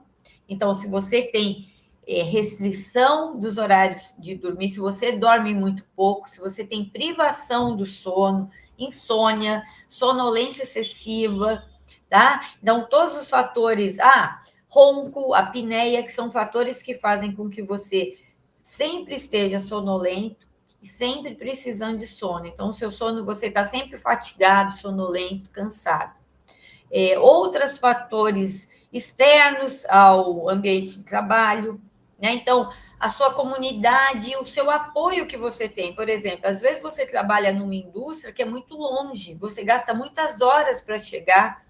então, se você tem restrição dos horários de dormir, se você dorme muito pouco, se você tem privação do sono, insônia, sonolência excessiva, tá? Então, todos os fatores, ronco, apneia, que são fatores que fazem com que você sempre esteja sonolento e sempre precisando de sono. Então, o seu sono, você está sempre fatigado, sonolento, cansado. Outros fatores externos ao ambiente de trabalho, né? Então, a sua comunidade e o seu apoio que você tem. Por exemplo, às vezes você trabalha numa indústria que é muito longe, você gasta muitas horas para chegar,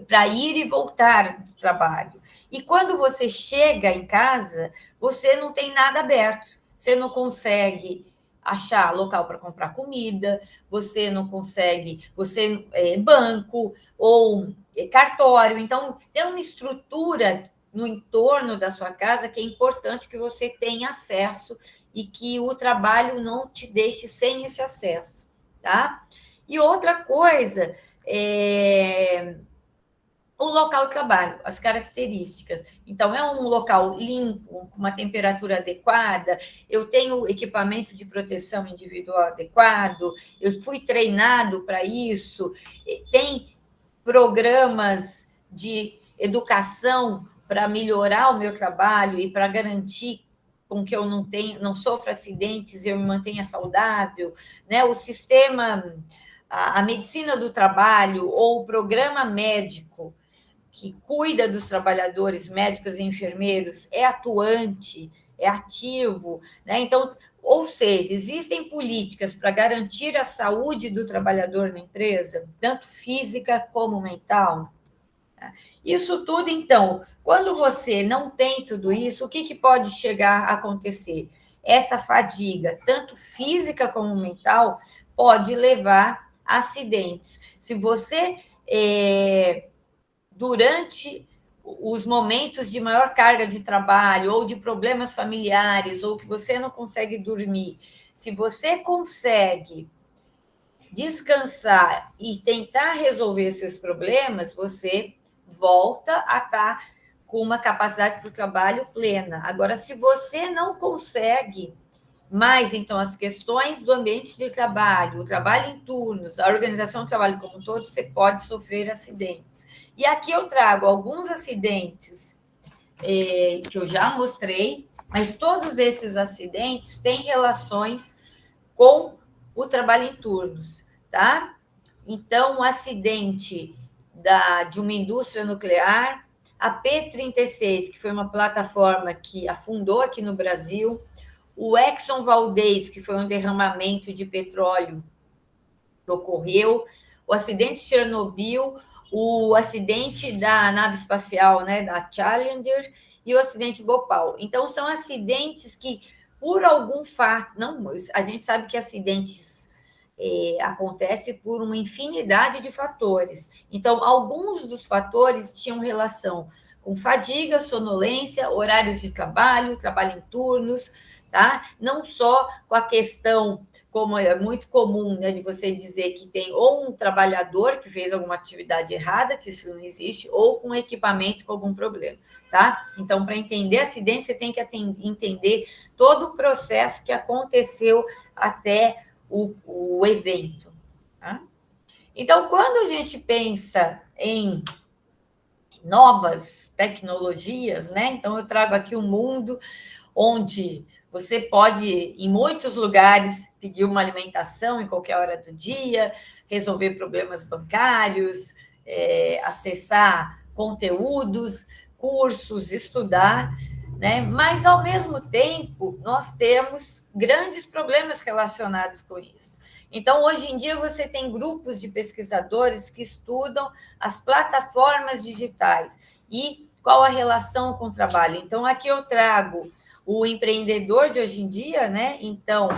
para ir e voltar do trabalho. E quando você chega em casa, você não tem nada aberto, você não consegue achar local para comprar comida, você não consegue, banco ou cartório. Então, tem uma estrutura no entorno da sua casa que é importante que você tenha acesso e que o trabalho não te deixe sem esse acesso, tá? E outra coisa o local de trabalho, as características. Então, é um local limpo, com uma temperatura adequada, eu tenho equipamento de proteção individual adequado, eu fui treinado para isso, tem programas de educação para melhorar o meu trabalho e para garantir com que eu não sofra acidentes e eu me mantenha saudável, né? O sistema, a medicina do trabalho ou o programa médico que cuida dos trabalhadores médicos e enfermeiros é atuante, é ativo, né? Então, ou seja, existem políticas para garantir a saúde do trabalhador na empresa, tanto física como mental. Isso tudo, então, quando você não tem tudo isso, o que pode chegar a acontecer? Essa fadiga, tanto física como mental, pode levar a acidentes. Se você, durante os momentos de maior carga de trabalho, ou de problemas familiares, ou que você não consegue dormir, se você consegue descansar e tentar resolver seus problemas, você volta a estar com uma capacidade para o trabalho plena. Agora, se você não consegue mais, então, as questões do ambiente de trabalho, o trabalho em turnos, a organização do trabalho como um todo, você pode sofrer acidentes. E aqui eu trago alguns acidentes que eu já mostrei, mas todos esses acidentes têm relações com o trabalho em turnos, tá? Então, um acidente de uma indústria nuclear, a P36, que foi uma plataforma que afundou aqui no Brasil, o Exxon Valdez, que foi um derramamento de petróleo que ocorreu, o acidente de Chernobyl, o acidente da nave espacial, né, da Challenger, e o acidente de Bhopal. Então, são acidentes que, por algum fato, não, a gente sabe que acidentes acontecem por uma infinidade de fatores. Então, alguns dos fatores tinham relação com fadiga, sonolência, horários de trabalho, trabalho em turnos, tá? Não só com a questão, como é muito comum, né, de você dizer que tem ou um trabalhador que fez alguma atividade errada, que isso não existe, ou com equipamento com algum problema, tá? Então, para entender acidente, você tem que entender todo o processo que aconteceu até o evento, tá? Então, quando a gente pensa em novas tecnologias, né? Então, eu trago aqui um mundo onde você pode, em muitos lugares, pedir uma alimentação em qualquer hora do dia, resolver problemas bancários, acessar conteúdos, cursos, estudar, né? Mas, ao mesmo tempo, nós temos grandes problemas relacionados com isso. Então, hoje em dia, você tem grupos de pesquisadores que estudam as plataformas digitais e qual a relação com o trabalho. Então, aqui eu trago o empreendedor de hoje em dia, né? Então,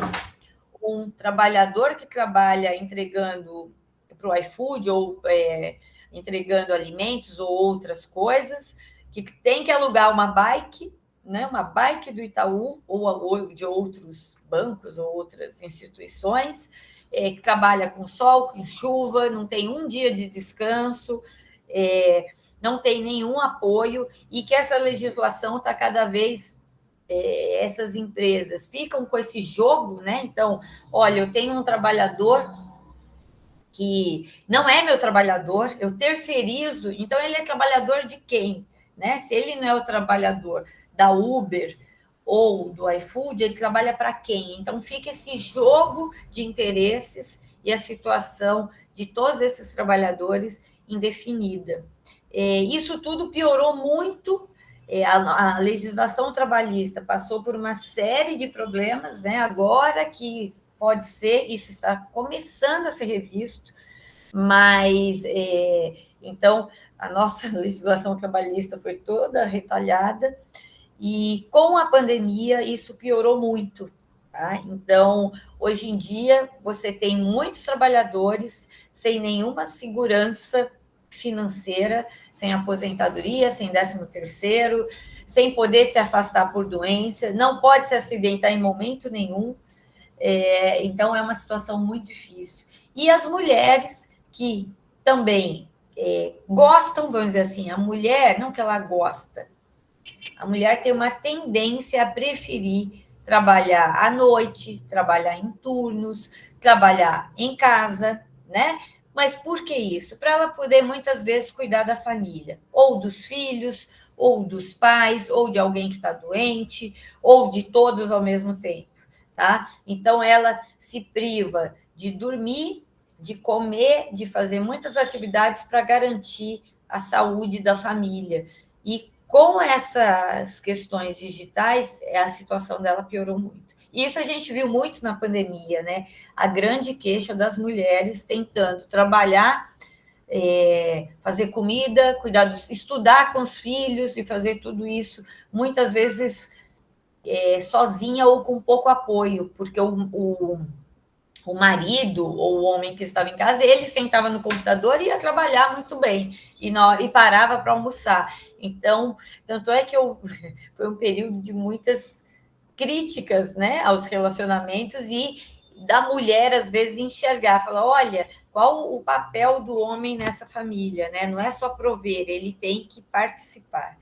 um trabalhador que trabalha entregando para o iFood ou entregando alimentos ou outras coisas, que tem que alugar uma bike, né? Uma bike do Itaú ou de outros bancos ou outras instituições, que trabalha com sol, com chuva, não tem um dia de descanso, não tem nenhum apoio, e que essa legislação está cada vez... essas empresas ficam com esse jogo, né? Então, olha, eu tenho um trabalhador que não é meu trabalhador, eu terceirizo, então ele é trabalhador de quem? Né? Se ele não é o trabalhador da Uber ou do iFood, ele trabalha para quem? Então, fica esse jogo de interesses e a situação de todos esses trabalhadores indefinida. Isso tudo piorou muito. A legislação trabalhista passou por uma série de problemas, né? Agora que pode ser, isso está começando a ser revisto, mas, então, a nossa legislação trabalhista foi toda retalhada, e com a pandemia isso piorou muito, tá? Então, hoje em dia, você tem muitos trabalhadores sem nenhuma segurança financeira, sem aposentadoria, sem 13º, sem poder se afastar por doença, não pode se acidentar em momento nenhum. Então, é uma situação muito difícil. E as mulheres que também gostam, vamos dizer assim, a mulher, não que ela gosta, a mulher tem uma tendência a preferir trabalhar à noite, trabalhar em turnos, trabalhar em casa, né? Mas por que isso? Para ela poder, muitas vezes, cuidar da família, ou dos filhos, ou dos pais, ou de alguém que está doente, ou de todos ao mesmo tempo, tá? Então, ela se priva de dormir, de comer, de fazer muitas atividades para garantir a saúde da família. E com essas questões digitais, a situação dela piorou muito. E isso a gente viu muito na pandemia, né? A grande queixa das mulheres tentando trabalhar, fazer comida, estudar com os filhos e fazer tudo isso, muitas vezes sozinha ou com pouco apoio, porque o marido ou o homem que estava em casa, ele sentava no computador e ia trabalhar muito bem, e parava para almoçar. Então, tanto é que foi um período de muitas críticas, né, aos relacionamentos e da mulher, às vezes, enxergar, falar, olha, qual o papel do homem nessa família, né? Não é só prover, ele tem que participar.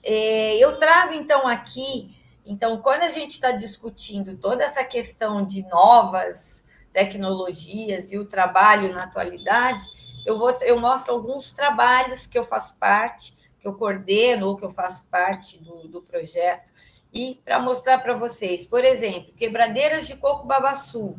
Eu trago, então, aqui, então, quando a gente está discutindo toda essa questão de novas tecnologias e o trabalho na atualidade, eu mostro alguns trabalhos que eu faço parte, que eu coordeno ou que eu faço parte do projeto, e para mostrar para vocês, por exemplo, quebradeiras de coco babaçu,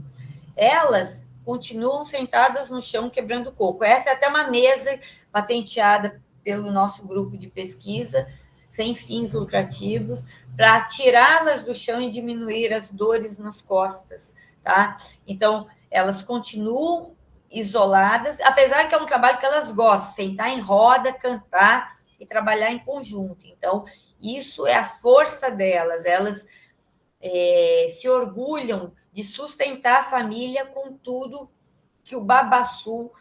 elas continuam sentadas no chão quebrando coco. Essa é até uma mesa patenteada pelo nosso grupo de pesquisa, sem fins lucrativos, para tirá-las do chão e diminuir as dores nas costas, tá? Então, elas continuam isoladas, apesar que é um trabalho que elas gostam, sentar em roda, cantar e trabalhar em conjunto. Então, isso é a força delas, elas se orgulham de sustentar a família com tudo que o babaçu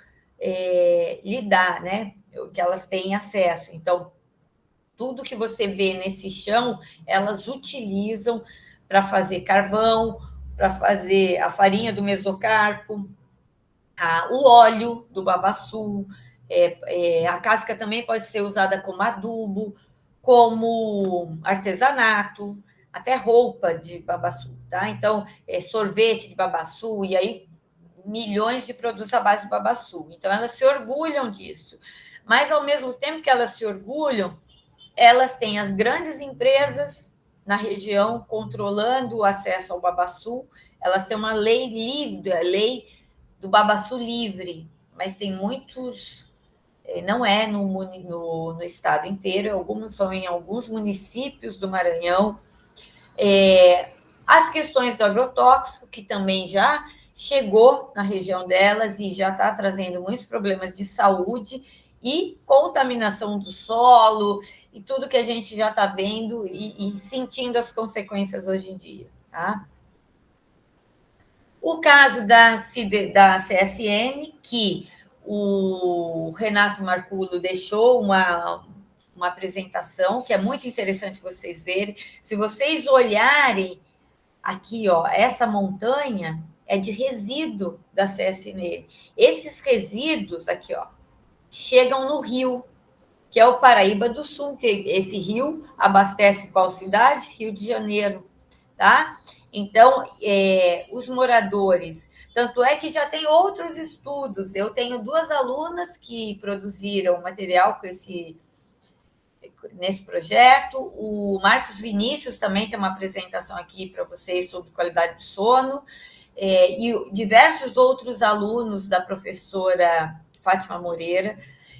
lhe dá, né? Que elas têm acesso. Então, tudo que você vê nesse chão, elas utilizam para fazer carvão, para fazer a farinha do mesocarpo, o óleo do babaçu, a casca também pode ser usada como adubo, como artesanato, até roupa de babaçu, tá? Então, sorvete de babaçu, e aí milhões de produtos à base de babaçu. Então, elas se orgulham disso. Mas, ao mesmo tempo que elas se orgulham, elas têm as grandes empresas na região controlando o acesso ao babaçu, elas têm uma lei livre, a lei do babaçu livre, mas tem muitos, não é no estado inteiro, alguns são em alguns municípios do Maranhão. As questões do agrotóxico, que também já chegou na região delas e já está trazendo muitos problemas de saúde e contaminação do solo e tudo que a gente já está vendo e sentindo as consequências hoje em dia, tá? O caso da CSN, que o Renato Marculo deixou uma apresentação, que é muito interessante vocês verem. Se vocês olharem aqui, ó, essa montanha é de resíduo da CSN. Esses resíduos aqui, ó, chegam no rio, que é o Paraíba do Sul, que esse rio abastece qual cidade? Rio de Janeiro, tá? Então, os moradores, tanto é que já tem outros estudos. Eu tenho 2 alunas que produziram material nesse projeto. O Marcos Vinícius também tem uma apresentação aqui para vocês sobre qualidade do sono, e diversos outros alunos da professora Fátima Moreira.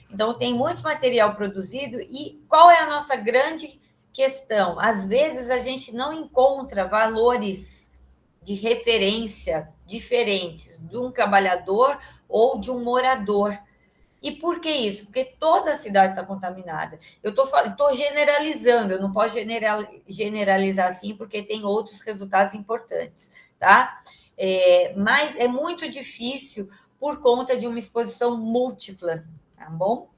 Então, tem muito material produzido. E qual é a nossa grande questão? Às vezes, a gente não encontra valores de referência diferentes de um trabalhador ou de um morador. E por que isso? Porque toda a cidade está contaminada. Eu estou generalizando, eu não posso generalizar assim, porque tem outros resultados importantes, tá? Mas é muito difícil por conta de uma exposição múltipla, tá bom?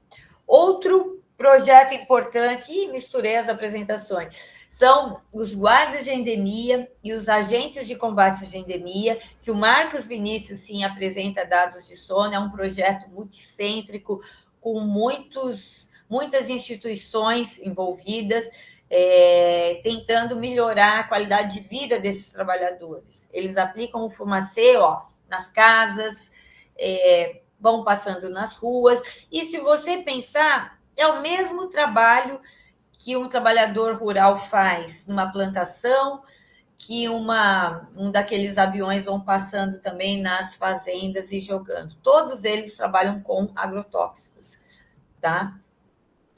Outro projeto importante, e misturei as apresentações, são os guardas de endemia e os agentes de combate à endemia, que o Marcos Vinícius, sim, apresenta dados de sono, é um projeto multicêntrico, com muitas instituições envolvidas, tentando melhorar a qualidade de vida desses trabalhadores. Eles aplicam o fumacê, ó, nas casas, vão passando nas ruas. E se você pensar, é o mesmo trabalho que um trabalhador rural faz numa plantação, que um daqueles aviões vão passando também nas fazendas e jogando. Todos eles trabalham com agrotóxicos, tá?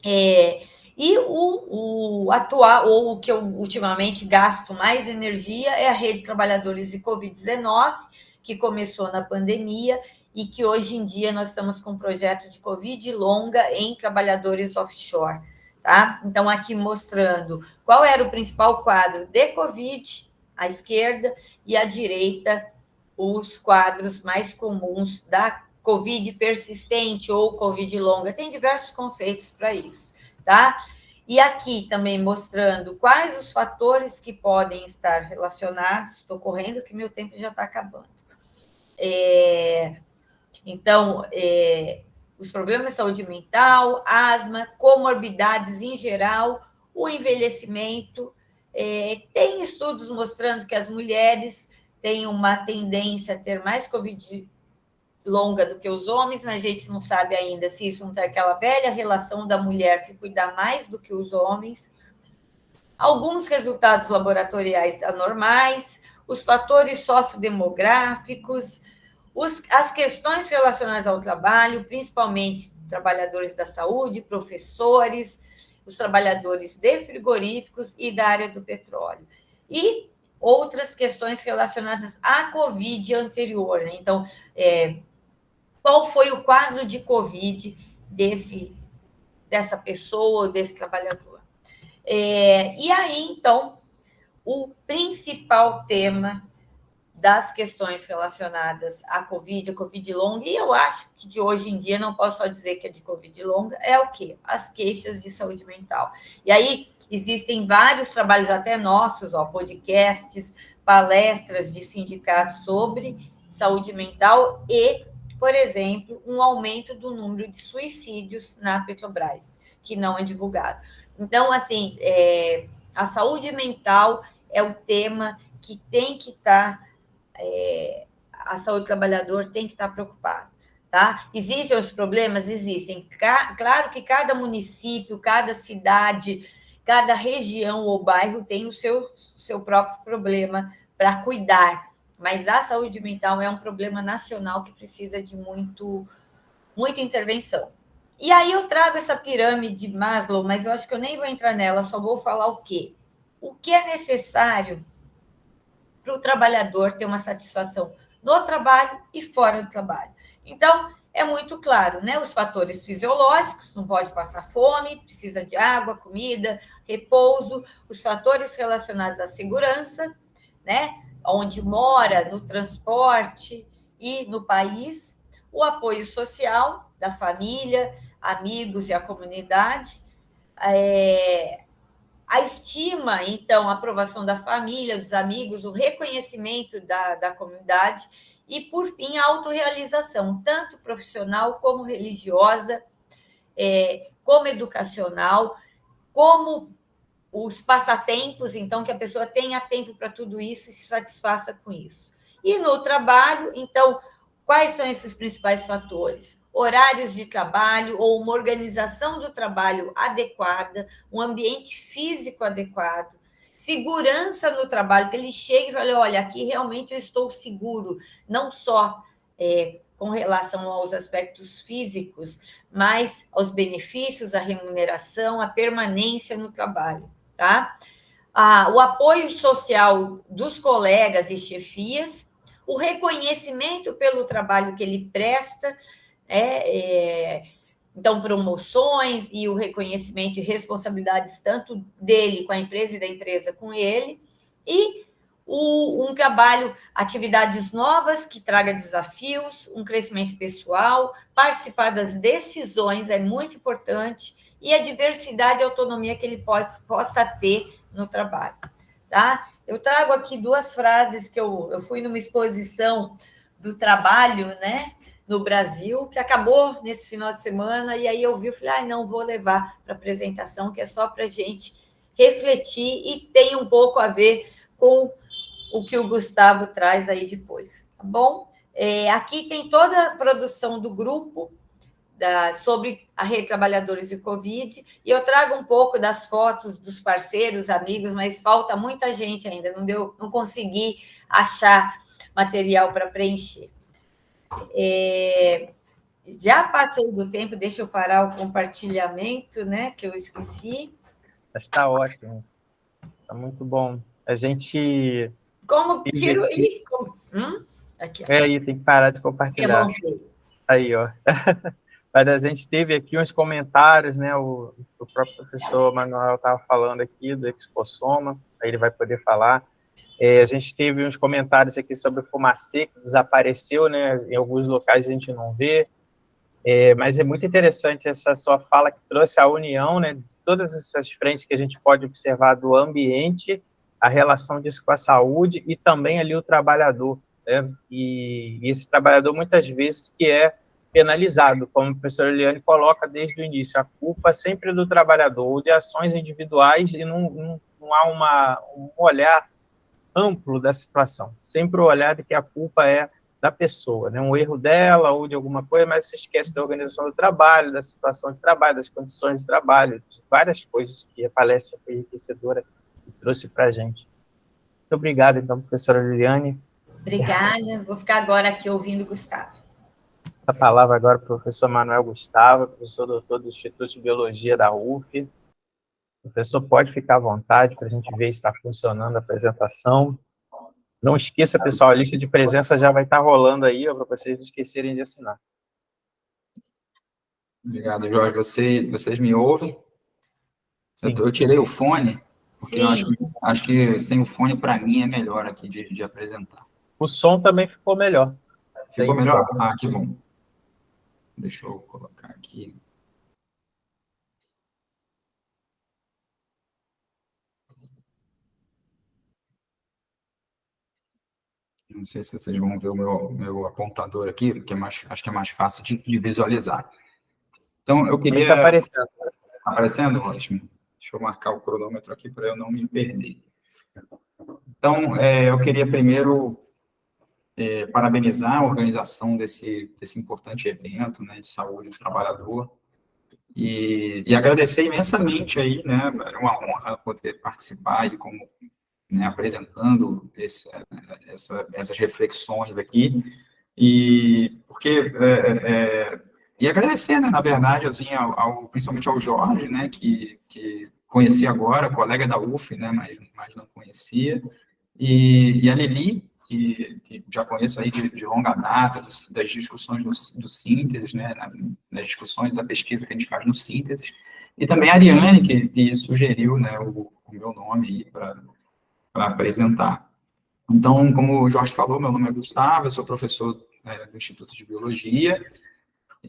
E o atual, ou o que eu ultimamente gasto mais energia, é a Rede de Trabalhadores de Covid-19, que começou na pandemia e que hoje em dia nós estamos com um projeto de Covid longa em trabalhadores offshore. Tá? Então, aqui mostrando qual era o principal quadro de Covid, à esquerda, e à direita, os quadros mais comuns da Covid persistente ou Covid longa. Tem diversos conceitos para isso, tá? E aqui também mostrando quais os fatores que podem estar relacionados. Estou correndo que meu tempo já está acabando. Então, os problemas de saúde mental, asma, comorbidades em geral, o envelhecimento. Tem estudos mostrando que as mulheres têm uma tendência a ter mais Covid longa do que os homens, mas a gente não sabe ainda se isso não tem aquela velha relação da mulher se cuidar mais do que os homens. Alguns resultados laboratoriais anormais, os fatores sociodemográficos, as questões relacionadas ao trabalho, principalmente trabalhadores da saúde, professores, os trabalhadores de frigoríficos e da área do petróleo. E outras questões relacionadas à Covid anterior, né? Então, qual foi o quadro de Covid dessa pessoa, desse trabalhador? E aí, então, o principal tema das questões relacionadas à Covid, a Covid longa, e eu acho que de hoje em dia, não posso só dizer que é de Covid longa, é o quê? As queixas de saúde mental. E aí, existem vários trabalhos até nossos, podcasts, palestras de sindicatos sobre saúde mental e, por exemplo, um aumento do número de suicídios na Petrobras, que não é divulgado. Então, assim, a saúde mental é o tema que tem que estar a saúde do trabalhador tem que estar preocupada. Tá? Existem os problemas? Existem. Claro que cada município, cada cidade, cada região ou bairro tem o seu próprio problema para cuidar, mas a saúde mental é um problema nacional que precisa de muita intervenção. E aí eu trago essa pirâmide de Maslow, mas eu acho que eu nem vou entrar nela, só vou falar o quê? O que é necessário para o trabalhador ter uma satisfação no trabalho e fora do trabalho. Então, é muito claro, né? Os fatores fisiológicos, não pode passar fome, precisa de água, comida, repouso, os fatores relacionados à segurança, né? Onde mora, no transporte e no país, o apoio social da família, amigos e a comunidade, a estima, então, a aprovação da família, dos amigos, o reconhecimento da comunidade e, por fim, a autorrealização, tanto profissional como religiosa, como educacional, como os passatempos, então, que a pessoa tenha tempo para tudo isso e se satisfaça com isso. E no trabalho, então, quais são esses principais fatores? Horários de trabalho ou uma organização do trabalho adequada, um ambiente físico adequado, segurança no trabalho, que ele chegue e fale, olha, aqui realmente eu estou seguro, não só com relação aos aspectos físicos, mas aos benefícios, a remuneração, a permanência no trabalho, tá? O apoio social dos colegas e chefias, o reconhecimento pelo trabalho que ele presta, então, promoções e o reconhecimento e responsabilidades tanto dele com a empresa e da empresa com ele, e um trabalho, atividades novas que traga desafios, um crescimento pessoal, participar das decisões é muito importante, e a diversidade e autonomia que ele possa ter no trabalho, tá? Eu trago aqui 2 frases que eu fui numa exposição do trabalho, né, no Brasil, que acabou nesse final de semana, e aí eu vi, eu falei, não, vou levar para a apresentação, que é só para a gente refletir e tem um pouco a ver com o que o Gustavo traz aí depois, tá bom? Aqui tem toda a produção do grupo sobre a Rede Trabalhadores de Covid, e eu trago um pouco das fotos dos parceiros, amigos, mas falta muita gente ainda, não consegui achar material para preencher. Já passei do tempo, deixa eu parar o compartilhamento, né, que eu esqueci. Está ótimo, está muito bom. A gente... Como tiro e... Aqui, ó. Aí, tem que parar de compartilhar. Aí, ó. Mas a gente teve aqui uns comentários, né? O próprio professor Manuel estava falando aqui do Exposoma, aí ele vai poder falar. A gente teve uns comentários aqui sobre o fumacê, que desapareceu, né? Em alguns locais a gente não vê. Mas é muito interessante essa sua fala, que trouxe a união, né? De todas essas frentes que a gente pode observar do ambiente, a relação disso com a saúde e também ali o trabalhador, né? E esse trabalhador, muitas vezes, que é penalizado, como a professora Eliane coloca desde o início, a culpa sempre é do trabalhador, ou de ações individuais, e não há um olhar amplo da situação, sempre o olhar de que a culpa é da pessoa, né? Um erro dela ou de alguma coisa, mas se esquece da organização do trabalho, da situação de trabalho, das condições de trabalho, de várias coisas que a palestra foi enriquecedora e trouxe para a gente. Muito obrigado, então, professora Liliane. Obrigada, vou ficar agora aqui ouvindo o Gustavo. A palavra agora para o professor Manuel Gustavo, professor doutor do Instituto de Biologia da UF. O professor pode ficar à vontade para a gente ver se está funcionando a apresentação. Não esqueça, pessoal, a lista de presença já vai estar rolando aí, para vocês não esquecerem de assinar. Obrigado, Jorge. Vocês me ouvem? Eu tirei o fone, porque eu acho que sem o fone, para mim, é melhor aqui de apresentar. O som também ficou melhor. Ficou melhor? Ah, que bom. Deixa eu colocar aqui. Não sei se vocês vão ver o meu apontador aqui, que acho que é mais fácil de visualizar. Então, eu queria... Está aparecendo. Aparecendo? Ótimo. Deixa eu marcar o cronômetro aqui para eu não me perder. Então, eu queria primeiro parabenizar a organização desse importante evento, né, de saúde do trabalhador, e agradecer imensamente aí, né, é uma honra poder participar e como, né, apresentando essas reflexões aqui, e porque e agradecer, né, na verdade, assim, principalmente ao Jorge, né, que conheci agora, colega da UF, né, mas não conhecia, e a Lili, que já conheço aí de longa data, das discussões do Síntese, né, nas discussões da pesquisa que a gente faz no Síntese, e também a Ariane, que sugeriu, né, o meu nome para apresentar. Então, como o Jorge falou, meu nome é Gustavo, eu sou professor do Instituto de Biologia,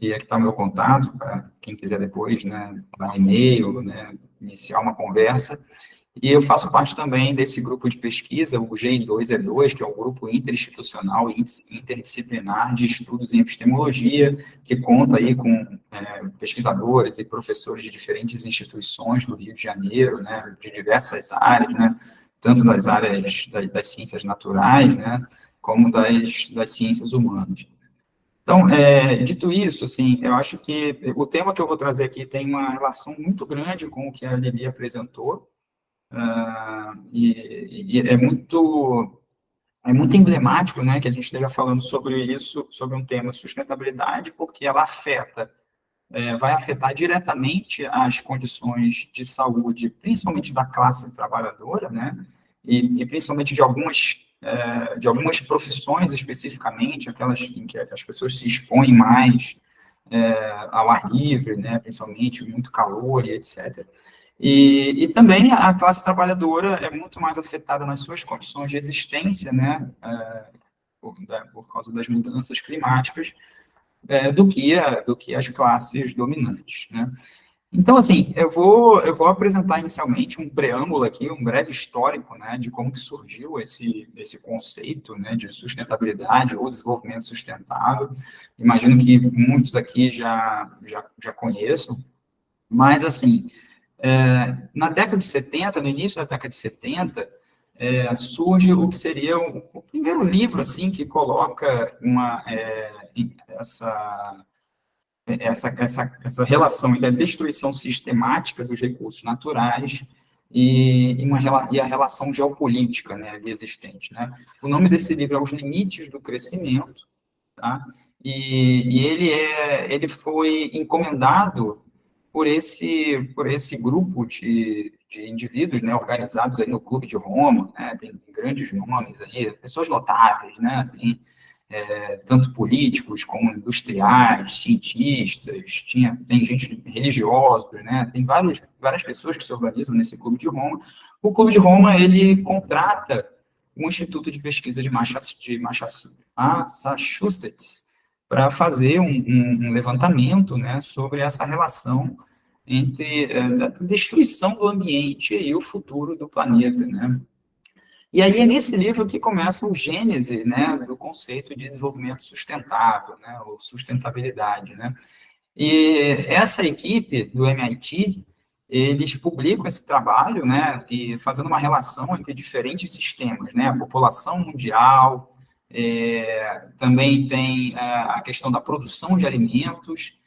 e aqui está o meu contato, para quem quiser depois, né, dar um e-mail, né, iniciar uma conversa. E eu faço parte também desse grupo de pesquisa, o GI2E2, que é o Grupo Interinstitucional e Interdisciplinar de Estudos em Epistemologia, que conta aí com pesquisadores e professores de diferentes instituições do Rio de Janeiro, né, de diversas áreas, né, tanto das áreas das ciências naturais, né, como das ciências humanas. Então, dito isso, assim, eu acho que o tema que eu vou trazer aqui tem uma relação muito grande com o que a Lili apresentou, e é muito emblemático, né, que a gente esteja falando sobre isso, sobre um tema sustentabilidade, porque ela vai afetar diretamente as condições de saúde, principalmente da classe trabalhadora, né, e principalmente de algumas profissões especificamente, aquelas em que as pessoas se expõem mais ao ar livre, né, principalmente muito calor e etc. E também a classe trabalhadora é muito mais afetada nas suas condições de existência, né, por causa das mudanças climáticas, do que as classes dominantes, né. Então, assim, eu vou apresentar inicialmente um preâmbulo aqui, um breve histórico, né, de como que surgiu esse conceito, né, de sustentabilidade ou desenvolvimento sustentável. Imagino que muitos aqui já conheçam, mas, assim, na década de 70, no início da década de 70, surge o que seria o primeiro livro, assim, que coloca essa relação entre a destruição sistemática dos recursos naturais e a relação geopolítica, né, ali existente, né? O nome desse livro é Os Limites do Crescimento, tá? E ele foi encomendado por esse grupo de indivíduos, né, organizados aí no Clube de Roma, né, tem grandes nomes aí, pessoas notáveis, né, assim, tanto políticos como industriais, cientistas, tem gente religiosos, né, tem várias pessoas que se organizam nesse Clube de Roma. O Clube de Roma, ele contrata um instituto de pesquisa de Massachusetts para fazer um levantamento, né, sobre essa relação entre a destruição do ambiente e o futuro do planeta, né? E aí é nesse livro que começa o gênese, né, do conceito de desenvolvimento sustentável, né, ou sustentabilidade, né? E essa equipe do MIT, eles publicam esse trabalho, né, e fazendo uma relação entre diferentes sistemas, né, a população mundial, também tem a questão da produção de alimentos,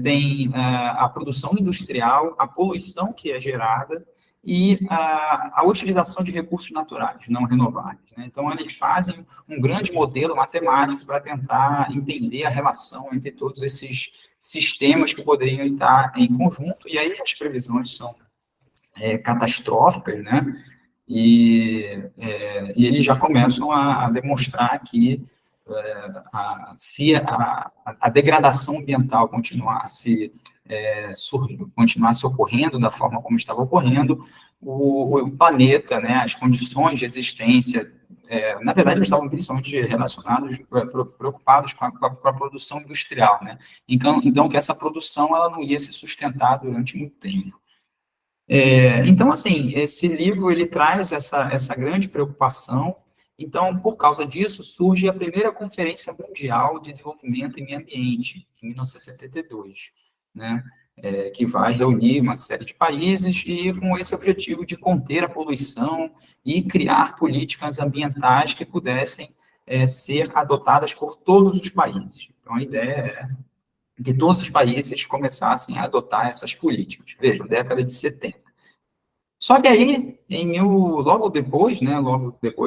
tem a produção industrial, a poluição que é gerada e a utilização de recursos naturais não renováveis, né? Então, eles fazem um grande modelo matemático para tentar entender a relação entre todos esses sistemas que poderiam estar em conjunto, e aí as previsões são catastróficas, né? E eles já começam a demonstrar que se a degradação ambiental continuasse ocorrendo da forma como estava ocorrendo, o planeta, né, as condições de existência, na verdade, eles estavam principalmente relacionados, preocupados com a produção industrial, né? Então, que essa produção ela não ia se sustentar durante muito tempo. Então, assim, esse livro, ele traz essa grande preocupação. Então, por causa disso, surge a primeira Conferência Mundial de Desenvolvimento e Meio Ambiente, em 1972, né, que vai reunir uma série de países e com esse objetivo de conter a poluição e criar políticas ambientais que pudessem ser adotadas por todos os países. Então, a ideia é que todos os países começassem a adotar essas políticas. Veja, década de 70. Só que aí, logo depois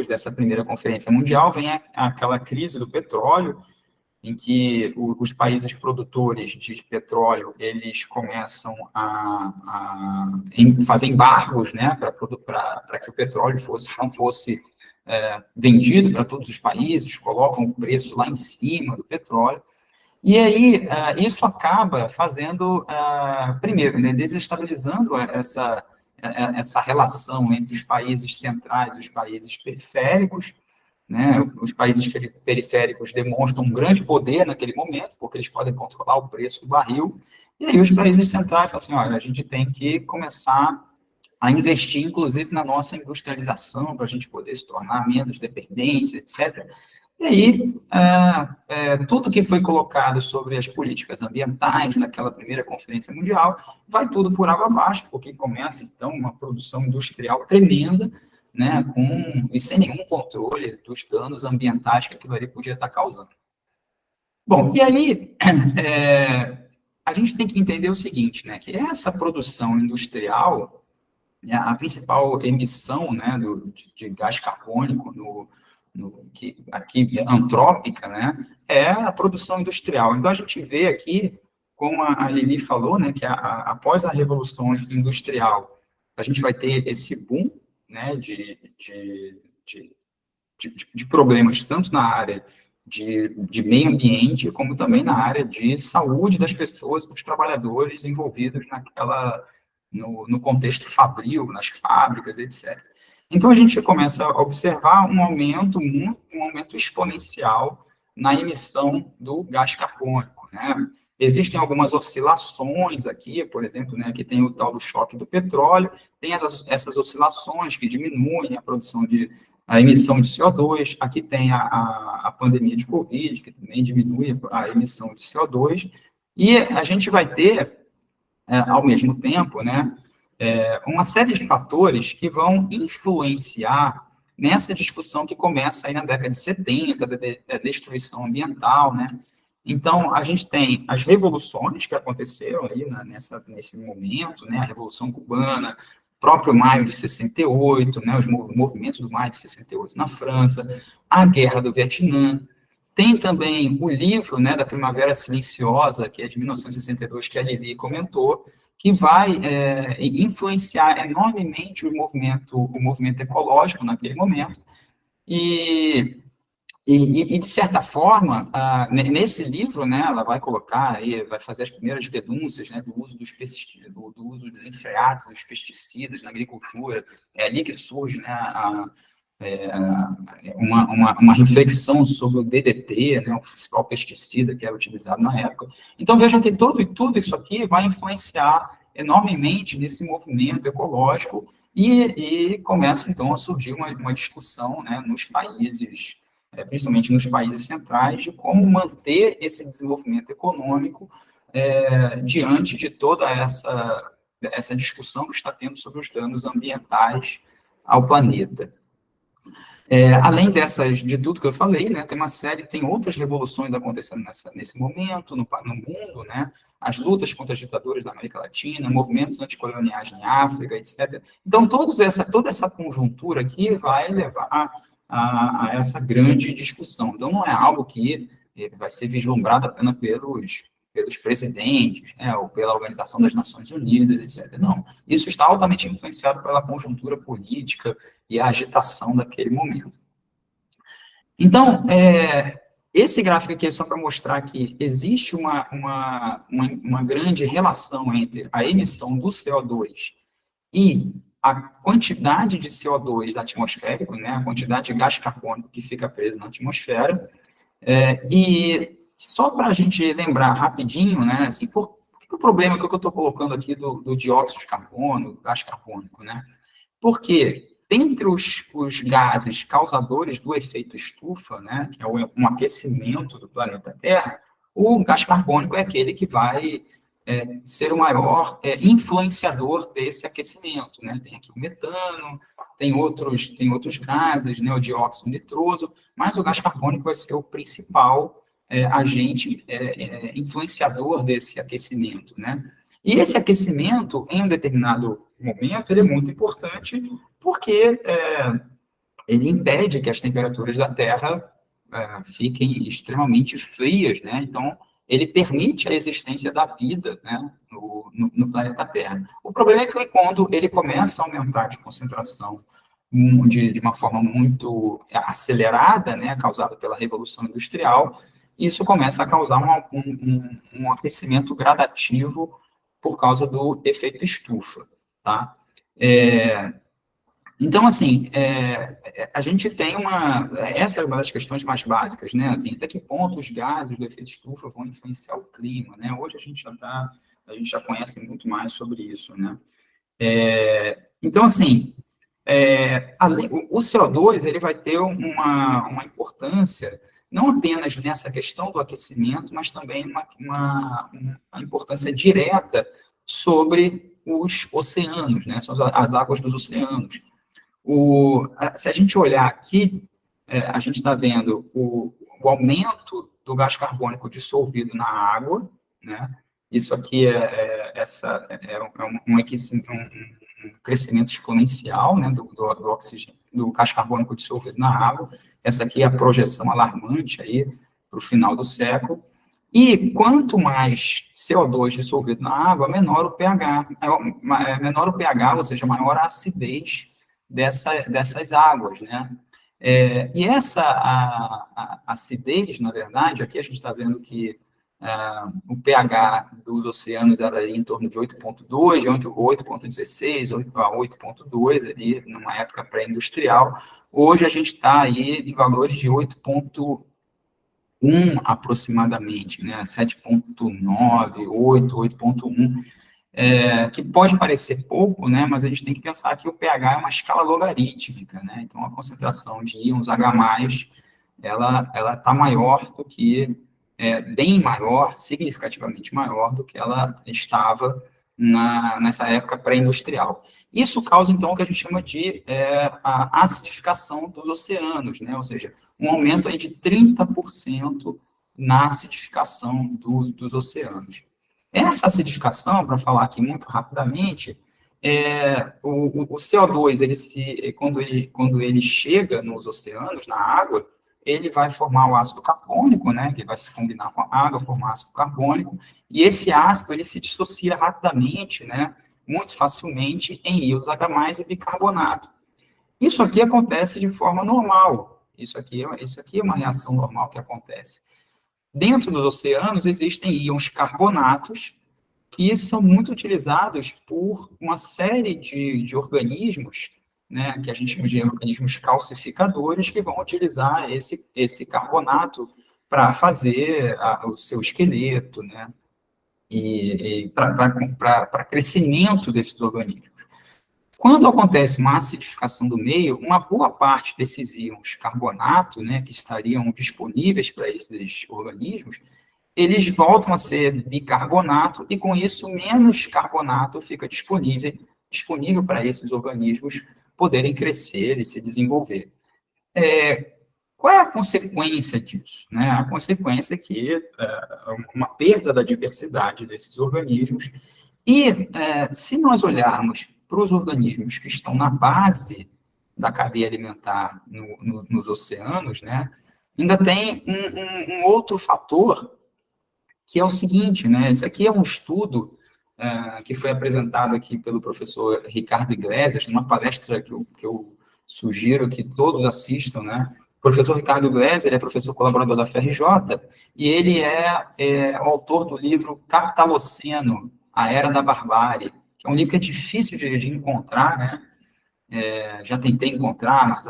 dessa primeira Conferência Mundial, vem aquela crise do petróleo, em que os países produtores de petróleo, eles começam a fazer embargos, né, para que o petróleo não fosse vendido para todos os países, colocam o preço lá em cima do petróleo. E aí, isso acaba fazendo, primeiro, né, desestabilizando essa relação entre os países centrais e os países periféricos, né? Os países periféricos demonstram um grande poder naquele momento, porque eles podem controlar o preço do barril, e aí os países centrais falam assim, olha, a gente tem que começar a investir, inclusive, na nossa industrialização, para a gente poder se tornar menos dependentes, etc. E aí, tudo que foi colocado sobre as políticas ambientais naquela primeira Conferência Mundial, vai tudo por água abaixo, porque começa, então, uma produção industrial tremenda, né, e sem nenhum controle dos danos ambientais que aquilo ali podia estar causando. Bom, e aí, a gente tem que entender o seguinte, né, que essa produção industrial, a principal emissão, né, de gás carbônico aqui antrópica, né, é a produção industrial. Então, a gente vê aqui, como a Lili falou, né, que após a Revolução Industrial, a gente vai ter esse boom, né, de problemas, tanto na área de meio ambiente, como também na área de saúde das pessoas, dos trabalhadores envolvidos no contexto fabril, nas fábricas, etc. Então, a gente começa a observar um aumento exponencial na emissão do gás carbônico, né? Existem algumas oscilações aqui, por exemplo, né, que tem o tal do choque do petróleo, tem essas oscilações que diminuem a emissão de CO2, aqui tem a pandemia de Covid, que também diminui a emissão de CO2, e a gente vai ter, ao mesmo tempo, né, uma série de fatores que vão influenciar nessa discussão que começa aí na década de 70, da destruição ambiental, né? Então, a gente tem as revoluções que aconteceram aí nesse momento, né? A Revolução Cubana, próprio Maio de 68, né? Os movimentos do Maio de 68 na França, a Guerra do Vietnã. Tem também o livro, né, da Primavera Silenciosa, que é de 1962, que a Lili comentou, que vai influenciar enormemente o movimento ecológico naquele momento, e de certa forma, nesse livro, né, ela vai colocar, aí, vai fazer as primeiras denúncias, né, do uso do uso desenfreado dos pesticidas na agricultura. É ali que surge, né, uma reflexão sobre o DDT, né, o principal pesticida que era utilizado na época. Então, vejam que tudo isso aqui vai influenciar enormemente nesse movimento ecológico, e começa, então, a surgir uma discussão, né, nos países, principalmente nos países centrais, de como manter esse desenvolvimento econômico diante de toda essa discussão que está tendo sobre os danos ambientais ao planeta. Além de tudo que eu falei, né, tem outras revoluções acontecendo nesse momento no mundo, né, as lutas contra as ditaduras da América Latina, movimentos anticoloniais em África, etc. Então, toda essa conjuntura aqui vai levar a essa grande discussão. Então, não é algo que vai ser vislumbrado apenas pelos presidentes, né, ou pela Organização das Nações Unidas, etc. Não, isso está altamente influenciado pela conjuntura política e a agitação daquele momento. Então, esse gráfico aqui é só para mostrar que existe uma grande relação entre a emissão do CO2 e a quantidade de CO2 atmosférico, né, a quantidade de gás carbônico que fica preso na atmosfera, e só para a gente lembrar rapidinho, né, assim, o problema que eu estou colocando aqui do dióxido de carbono, do gás carbônico, né? Porque dentre os gases causadores do efeito estufa, né, que é um aquecimento do planeta Terra, o gás carbônico é aquele que vai ser o maior influenciador desse aquecimento, né? Tem aqui o metano, tem outros gases, né, o dióxido nitroso, mas o gás carbônico vai ser o principal agente influenciador desse aquecimento, né? E esse aquecimento, em um determinado momento, ele é muito importante porque ele impede que as temperaturas da Terra fiquem extremamente frias, né? Então, ele permite a existência da vida, né, no planeta Terra. O problema é que quando ele começa a aumentar de concentração de uma forma muito acelerada, né, causada pela Revolução Industrial, isso começa a causar um aquecimento gradativo por causa do efeito estufa, tá? Então, assim, a gente tem essa é uma das questões mais básicas, né? Assim, até que ponto os gases do efeito estufa vão influenciar o clima, né? Hoje a gente já conhece muito mais sobre isso, né? Então, assim, o CO2 ele vai ter uma importância não apenas nessa questão do aquecimento, mas também uma importância direta sobre os oceanos, né? São as águas dos oceanos. Se a gente olhar aqui, a gente está vendo o aumento do gás carbônico dissolvido na água, né? Isso aqui um crescimento exponencial, né, do oxigênio, do gás carbônico dissolvido na água. Essa aqui é a projeção alarmante aí para o final do século. E quanto mais CO2 dissolvido na água, menor o pH, ou seja, maior a acidez dessas águas, né? E essa acidez, na verdade, aqui a gente está vendo que o pH dos oceanos era ali em torno de 8,2, 8,16, a 8,2, ali numa época pré-industrial. Hoje a gente está aí em valores de 8,1 aproximadamente, né? 7,9, 8, 8,1, que pode parecer pouco, né? Mas a gente tem que pensar que o pH é uma escala logarítmica, né? Então a concentração de íons H+, ela está maior do que bem maior, significativamente maior do que ela estava nessa época pré-industrial. Isso causa, então, o que a gente chama de a acidificação dos oceanos, né? Ou seja, um aumento aí de 30% na acidificação dos oceanos. Essa acidificação, para falar aqui muito rapidamente, o CO2, quando ele chega nos oceanos, na água, ele vai formar o ácido carbônico, né, que vai se combinar com a água, formar ácido carbônico, e esse ácido, ele se dissocia rapidamente, né, muito facilmente, em íons H+, e bicarbonato. Isso aqui acontece de forma normal, isso aqui é uma reação normal que acontece. Dentro dos oceanos existem íons carbonatos, que são muito utilizados por uma série de organismos, né, que a gente chama de organismos calcificadores, que vão utilizar esse carbonato para fazer o seu esqueleto, né, e para crescimento desses organismos. Quando acontece uma acidificação do meio, uma boa parte desses íons carbonato, né, que estariam disponíveis para esses organismos, eles voltam a ser bicarbonato e, com isso, menos carbonato fica disponível para esses organismos poderem crescer e se desenvolver. Qual é a consequência disso? Né? A consequência é que uma perda da diversidade desses organismos e, se nós olharmos para os organismos que estão na base da cadeia alimentar nos oceanos, né, ainda tem um outro fator, que é o seguinte, né, esse aqui é um estudo que foi apresentado aqui pelo professor Ricardo Iglesias, numa palestra que eu sugiro que todos assistam, né. O professor Ricardo Iglesias, ele é professor colaborador da FRJ, e ele é o autor do livro Capitaloceno, A Era da Barbárie, que é um livro que é difícil de encontrar, né? Já tentei encontrar, mas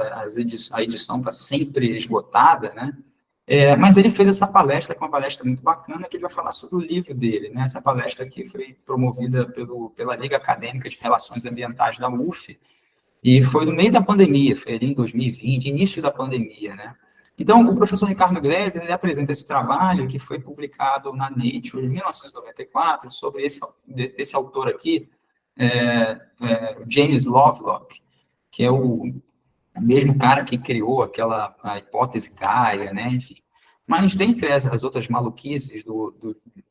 a edição está sempre esgotada, né? Mas ele fez essa palestra, que é uma palestra muito bacana, que ele vai falar sobre o livro dele, né? Essa palestra aqui foi promovida pela Liga Acadêmica de Relações Ambientais da UF, e foi no meio da pandemia, foi ali em 2020, início da pandemia, né? Então, o professor Ricardo Iglesias, ele apresenta esse trabalho que foi publicado na Nature em 1994, sobre esse autor aqui, James Lovelock, que é o mesmo cara que criou a hipótese Gaia, né, enfim. Mas, dentre as outras maluquices do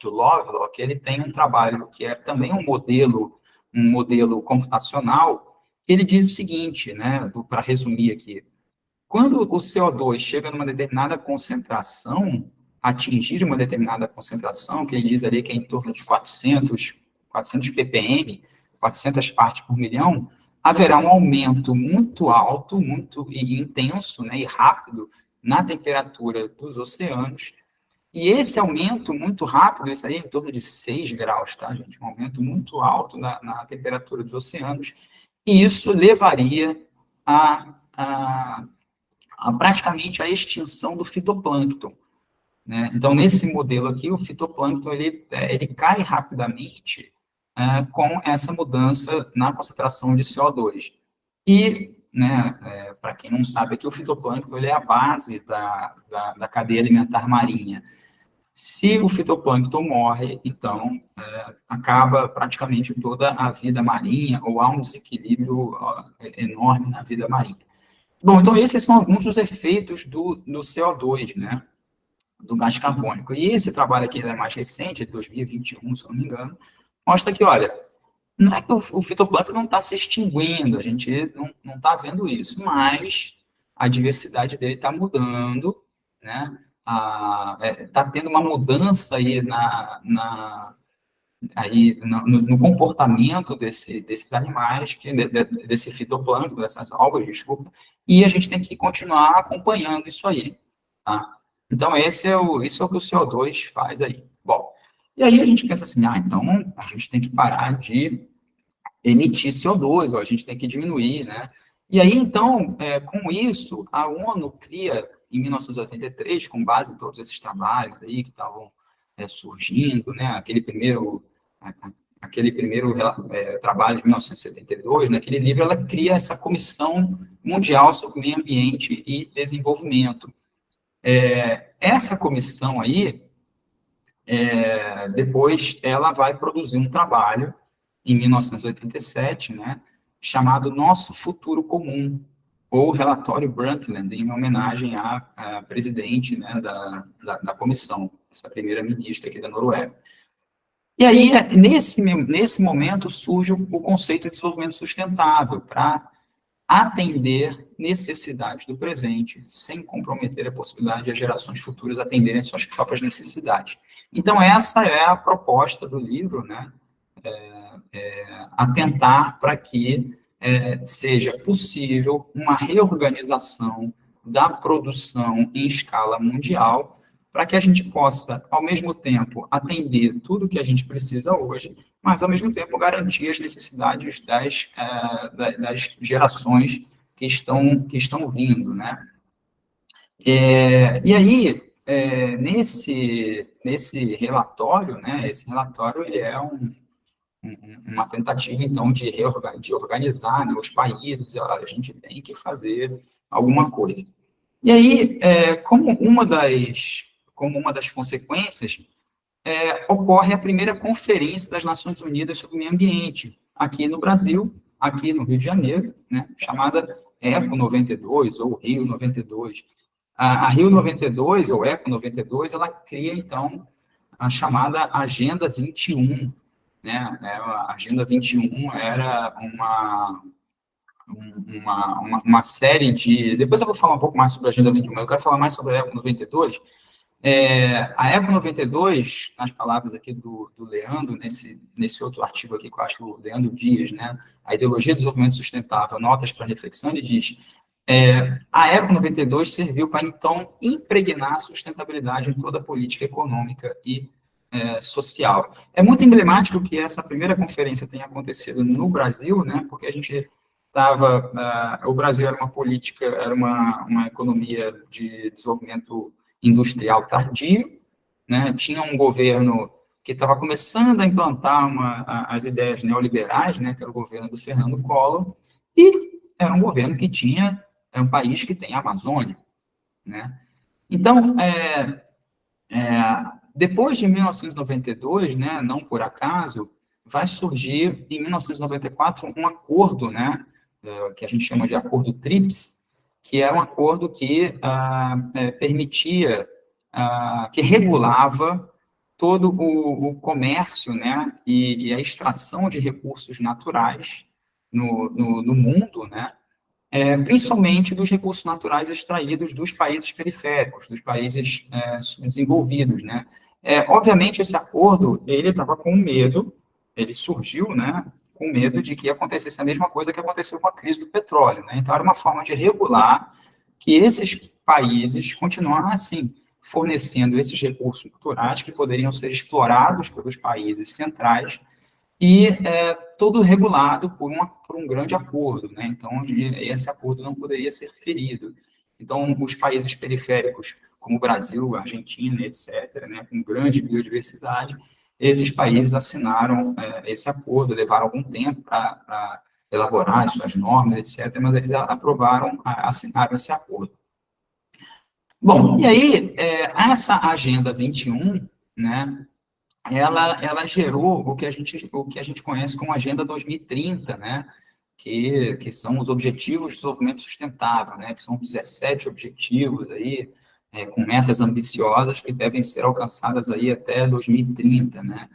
Lovelock, ele tem um trabalho que é também um modelo computacional. Ele diz o seguinte, né, para resumir aqui: quando o CO2 chega numa determinada concentração, atingir uma determinada concentração, que ele diz ali que é em torno de 400 ppm, 400 partes por milhão, haverá um aumento muito alto, muito intenso, né, e rápido na temperatura dos oceanos. E esse aumento muito rápido, isso aí é em torno de 6 graus, tá, gente? Um aumento muito alto na temperatura dos oceanos, e isso levaria praticamente a extinção do fitoplâncton, né? Então, nesse modelo aqui, o fitoplâncton ele cai rapidamente com essa mudança na concentração de CO2. E, né, para quem não sabe, aqui o fitoplâncton ele é a base da cadeia alimentar marinha. Se o fitoplâncton morre, então acaba praticamente toda a vida marinha, ou há um desequilíbrio enorme na vida marinha. Bom, então esses são alguns dos efeitos do CO2, né, do gás carbônico. E esse trabalho aqui é mais recente, de 2021, se eu não me engano, mostra que, olha, não é que o fitoplâncton não está se extinguindo, a gente não está vendo isso, mas a diversidade dele está mudando, né, está tendo uma mudança aí no comportamento desses animais, desse fitoplâncton, dessas algas, desculpa, e a gente tem que continuar acompanhando isso aí, tá? Então, isso é o que o CO2 faz aí. Bom, e aí a gente pensa assim, então a gente tem que parar de emitir CO2, ou a gente tem que diminuir, né? E aí, então, com isso, a ONU cria, em 1983, com base em todos esses trabalhos aí que estavam surgindo, né? Aquele primeiro trabalho de 1972, naquele livro, ela cria essa Comissão Mundial sobre o Meio Ambiente e Desenvolvimento. Essa comissão aí, depois, ela vai produzir um trabalho em 1987, né, chamado Nosso Futuro Comum, ou Relatório Brundtland, em homenagem à presidente, né, da comissão, essa primeira-ministra aqui da Noruega. E aí, nesse momento, surge o conceito de desenvolvimento sustentável, para atender necessidades do presente, sem comprometer a possibilidade de as gerações futuras atenderem suas próprias necessidades. Então, essa é a proposta do livro, né? Atentar para que seja possível uma reorganização da produção em escala mundial, para que a gente possa, ao mesmo tempo, atender tudo que a gente precisa hoje, mas, ao mesmo tempo, garantir as necessidades das gerações que estão vindo, né? E aí, nesse relatório, né, esse relatório ele é uma tentativa, então, de organizar, né, os países, a gente tem que fazer alguma coisa. E aí, como uma das consequências, ocorre a primeira Conferência das Nações Unidas sobre o Meio Ambiente, aqui no Brasil, aqui no Rio de Janeiro, né, chamada ECO 92, ou Rio 92. A Rio 92, ou ECO 92, ela cria, então, a chamada Agenda 21, né? A Agenda 21 era uma série de... Depois eu vou falar um pouco mais sobre a Agenda 21, mas eu quero falar mais sobre a ECO 92. A ECO 92, nas palavras aqui do Leandro, nesse outro artigo aqui, que eu acho do Leandro Dias, né? A Ideologia do Desenvolvimento Sustentável, Notas para Reflexão, ele diz: a ECO 92 serviu para, então, impregnar a sustentabilidade em toda a política econômica e social. É muito emblemático que essa primeira conferência tenha acontecido no Brasil, né, porque a gente o Brasil era uma economia de desenvolvimento industrial tardio, né, tinha um governo que estava começando a implantar as ideias neoliberais, né, que era o governo do Fernando Collor, e era um governo que é um país que tem a Amazônia, né. Então, depois de 1992, né, não por acaso, vai surgir, em 1994, um acordo, né, que a gente chama de Acordo TRIPS, que era um acordo que permitia, que regulava todo o comércio, né, e a extração de recursos naturais no mundo, né, principalmente dos recursos naturais extraídos dos países periféricos, dos países subdesenvolvidos, né. Obviamente, esse acordo, ele estava com medo, ele surgiu, né, com medo de que acontecesse a mesma coisa que aconteceu com a crise do petróleo, né. Então, era uma forma de regular que esses países continuassem fornecendo esses recursos naturais que poderiam ser explorados pelos países centrais e todo regulado por um grande acordo, né? Então, esse acordo não poderia ser ferido. Então, os países periféricos, como o Brasil, a Argentina, etc., né, com grande biodiversidade, esses países assinaram esse acordo, levaram algum tempo para elaborar as suas normas, etc., mas eles assinaram esse acordo. Bom, e aí, essa Agenda 21, né, ela gerou o que a gente conhece como Agenda 2030, né, que são os Objetivos de Desenvolvimento Sustentável, né, que são 17 objetivos aí, com metas ambiciosas que devem ser alcançadas aí até 2030, né.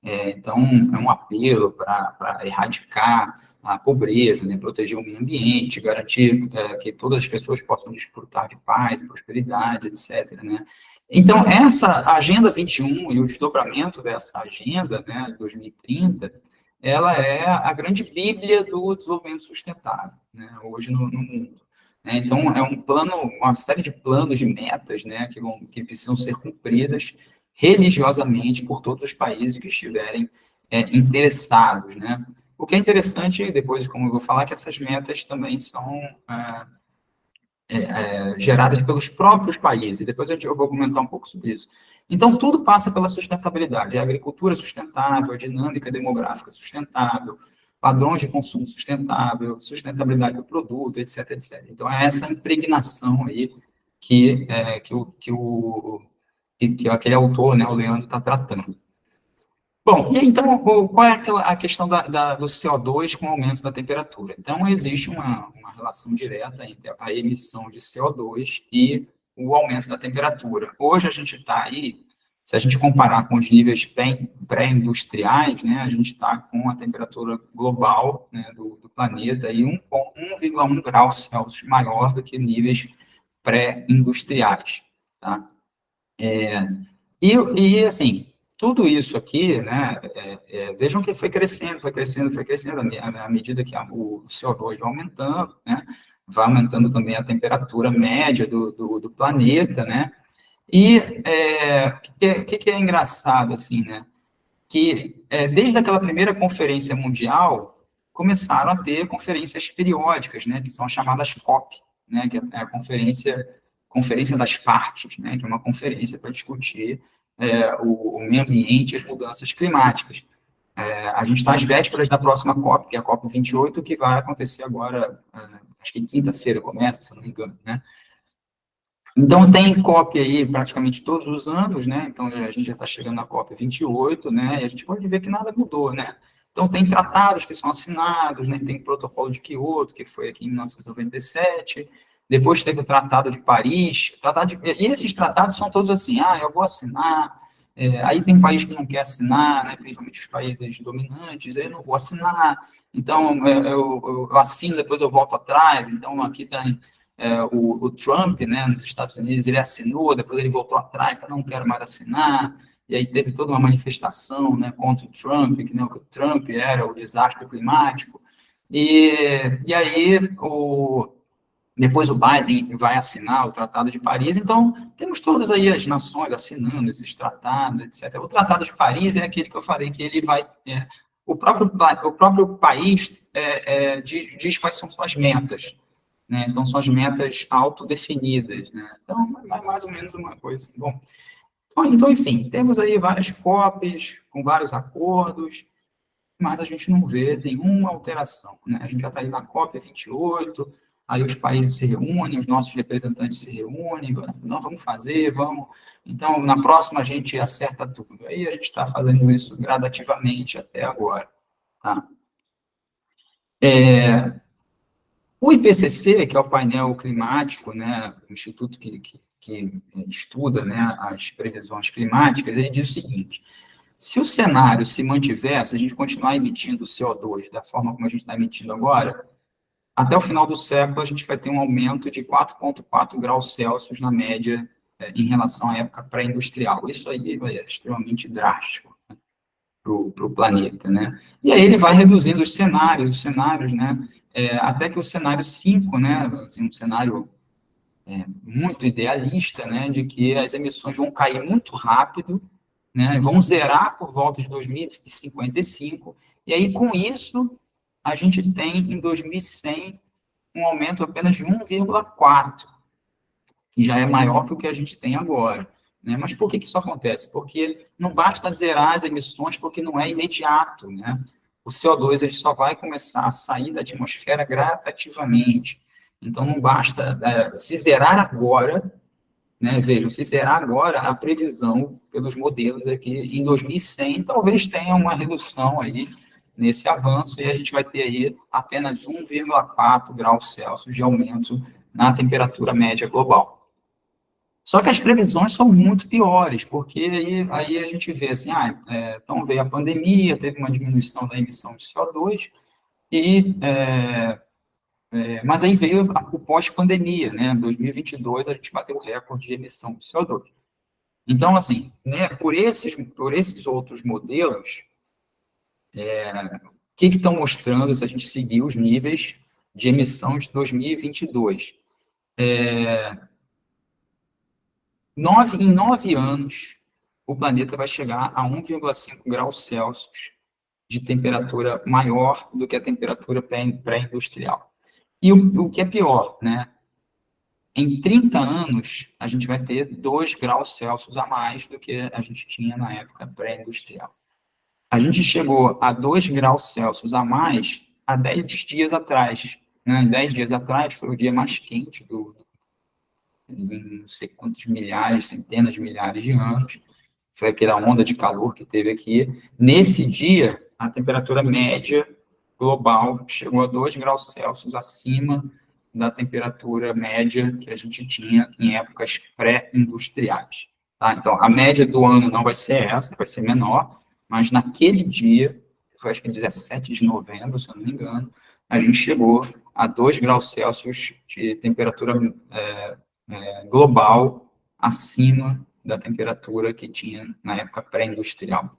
Então, é um apelo para erradicar a pobreza, né, proteger o meio ambiente, garantir que todas as pessoas possam desfrutar de paz, prosperidade, etc., né. Então, essa Agenda 21 e o desdobramento dessa agenda, né, 2030, ela é a grande bíblia do desenvolvimento sustentável, né, hoje no mundo. Então, é uma série de planos, de metas, né, que precisam ser cumpridas religiosamente por todos os países que estiverem interessados, né. O que é interessante, depois, como eu vou falar, que essas metas também são geradas pelos próprios países, e depois eu vou comentar um pouco sobre isso. Então, tudo passa pela sustentabilidade, a agricultura sustentável, a dinâmica demográfica sustentável, padrões de consumo sustentável, sustentabilidade do produto, etc., etc. Então, é essa impregnação aí que aquele autor, né, o Leandro, está tratando. Bom, e então, qual é a questão do CO2 com o aumento da temperatura? Então, existe uma relação direta entre a emissão de CO2 e o aumento da temperatura. Hoje, a gente está aí, se a gente comparar com os níveis pré-industriais, né, a gente está com a temperatura global, né, do planeta aí 1,1 graus Celsius maior do que níveis pré-industriais, tá? Assim, tudo isso aqui, né, vejam que foi crescendo, à medida que o CO2 vai aumentando, né, vai aumentando também a temperatura média do planeta, né, e o que é engraçado, assim, né, que desde aquela primeira conferência mundial, começaram a ter conferências periódicas, né, que são as chamadas COP, né, que é a Conferência das Partes, né, que é uma conferência para discutir o meio ambiente e as mudanças climáticas. A gente está às vésperas da próxima COP, que é a COP 28, que vai acontecer agora, acho que quinta-feira começa, se eu não me engano, né? Então, tem COP aí praticamente todos os anos, né? Então, a gente já está chegando na COP 28, né? E a gente pode ver que nada mudou, né? Então, tem tratados que são assinados, né? Tem o Protocolo de Kyoto, que foi aqui em 1997, depois teve o Tratado de Paris, e esses tratados são todos assim, eu vou assinar, aí tem país que não quer assinar, né? Principalmente os países dominantes, aí eu não vou assinar, então eu assino, depois eu volto atrás, então aqui tem o Trump, né, nos Estados Unidos, ele assinou, depois ele voltou atrás, não quero mais assinar, e aí teve toda uma manifestação, né, contra o Trump, que o Trump era o desastre climático, e aí depois o Biden vai assinar o Tratado de Paris, então temos todas aí as nações assinando esses tratados, etc. O Tratado de Paris é aquele que eu falei que ele vai... o próprio país diz quais são suas metas, né? Então, são as metas autodefinidas, né? Então, é mais ou menos uma coisa. Bom, então, enfim, temos aí várias COPs, com vários acordos, mas a gente não vê nenhuma alteração, né? A gente já está aí na COP 28, aí os países se reúnem, os nossos representantes se reúnem, não, vamos fazer, vamos... Então, na próxima a gente acerta tudo. Aí a gente está fazendo isso gradativamente até agora, tá? O IPCC, que é o painel climático, né, o instituto que estuda, né, as previsões climáticas, ele diz o seguinte: se o cenário se mantiver, se a gente continuar emitindo CO2 da forma como a gente está emitindo agora, até o final do século a gente vai ter um aumento de 4,4 graus Celsius na média em relação à época pré-industrial. Isso aí é extremamente drástico para o planeta, né? E aí ele vai reduzindo os cenários, né? Até que o cenário 5, né? Assim, um cenário muito idealista, né? De que as emissões vão cair muito rápido, né? Vão zerar por volta de 2055, e aí com isso a gente tem em 2100 um aumento apenas de 1,4, que já é maior que o que a gente tem agora. Né? Mas por que isso acontece? Porque não basta zerar as emissões, porque não é imediato. Né? O CO2 ele só vai começar a sair da atmosfera gradativamente. Então, não basta se zerar agora, né? Vejam, se zerar agora, a previsão pelos modelos é que em 2100 talvez tenha uma redução aí nesse avanço, e a gente vai ter aí apenas 1,4 graus Celsius de aumento na temperatura média global. Só que as previsões são muito piores, porque aí a gente vê assim, então veio a pandemia, teve uma diminuição da emissão de CO2, mas aí veio o pós-pandemia, né? Em 2022 a gente bateu o recorde de emissão de CO2. Então, assim, né, por esses outros modelos, o que estão mostrando se a gente seguir os níveis de emissão de 2022? Em 9 anos, o planeta vai chegar a 1,5 graus Celsius de temperatura maior do que a temperatura pré-industrial. E o que é pior, né? Em 30 anos, a gente vai ter 2 graus Celsius a mais do que a gente tinha na época pré-industrial. A gente chegou a 2 graus Celsius a mais há 10 dias atrás. Né? 10 dias atrás foi o dia mais quente em não sei quantos milhares, centenas de milhares de anos. foi aquela onda de calor que teve aqui. Nesse dia, a temperatura média global chegou a 2 graus Celsius acima da temperatura média que a gente tinha em épocas pré-industriais. Tá? Então, a média do ano não vai ser essa, vai ser menor, mas naquele dia, foi acho que 17 de novembro, se eu não me engano, a gente chegou a 2 graus Celsius de temperatura global acima da temperatura que tinha na época pré-industrial.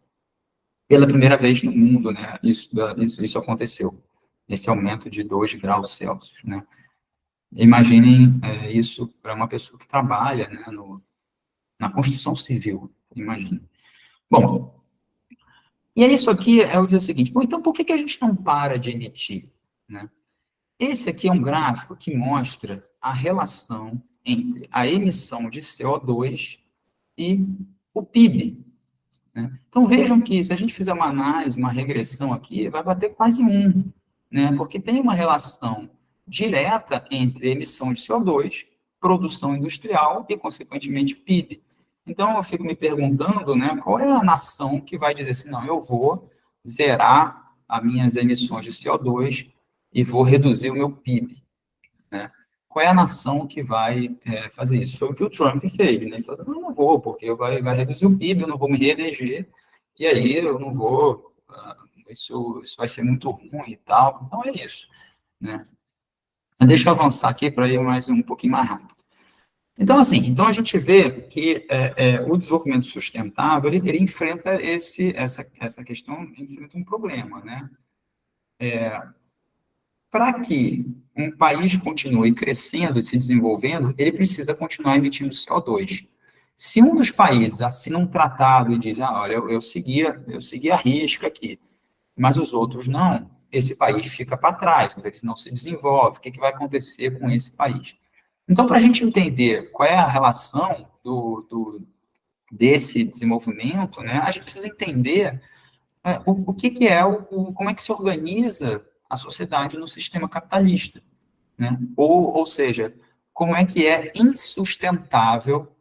Pela primeira vez no mundo, né, isso aconteceu, esse aumento de 2 graus Celsius, né. Imaginem isso para uma pessoa que trabalha, né, na construção civil, imagine. Bom, e aí isso aqui é o dizer o seguinte, bom, então por que a gente não para de emitir, né? Esse aqui é um gráfico que mostra a relação entre a emissão de CO2 e o PIB, né? Então, vejam que se a gente fizer uma análise, uma regressão aqui, vai bater quase 1, né? Porque tem uma relação direta entre emissão de CO2, produção industrial e, consequentemente, PIB. Então, eu fico me perguntando, né, qual é a nação que vai dizer assim, não, eu vou zerar as minhas emissões de CO2 e vou reduzir o meu PIB, né? Qual é a nação que vai fazer isso? Foi o que o Trump fez, né? Ele falou assim, não vou, porque vai reduzir o PIB, eu não vou me reeleger, e aí eu não vou, isso vai ser muito ruim e tal. Então, é isso, né? Deixa eu avançar aqui para ir um pouquinho mais rápido. Então, assim, a gente vê que o desenvolvimento sustentável, ele enfrenta essa questão, enfrenta um problema, né? Para que um país continue crescendo e se desenvolvendo, ele precisa continuar emitindo CO2. Se um dos países assina um tratado e diz, olha, eu segui a risca aqui, mas os outros não, esse país fica para trás, então ele não se desenvolve, o que vai acontecer com esse país? Então, para a gente entender qual é a relação desse desenvolvimento, né, a gente precisa entender o que é, como é que se organiza a sociedade no sistema capitalista, né? Ou seja, como é que é insustentável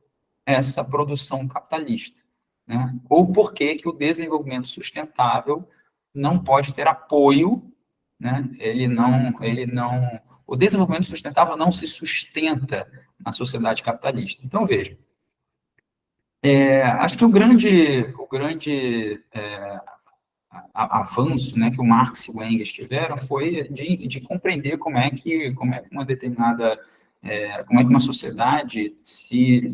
essa produção capitalista, né? Ou por que o desenvolvimento sustentável não pode ter apoio, né? O desenvolvimento sustentável não se sustenta na sociedade capitalista. Então, veja, acho que o grande avanço, né, que o Marx e o Engels tiveram foi de compreender como é que uma determinada, como é que uma sociedade se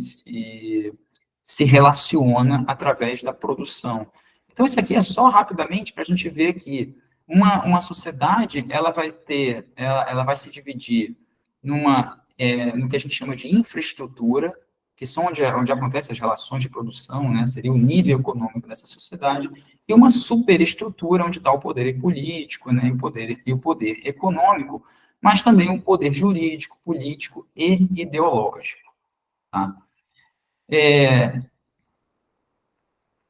relaciona através da produção. Então, isso aqui é só rapidamente para a gente ver que uma sociedade, ela vai se dividir no que a gente chama de infraestrutura, que são onde acontecem as relações de produção, né, seria o nível econômico dessa sociedade, e uma superestrutura onde está o poder político, né, e o poder econômico, mas também o poder jurídico, político e ideológico. Tá?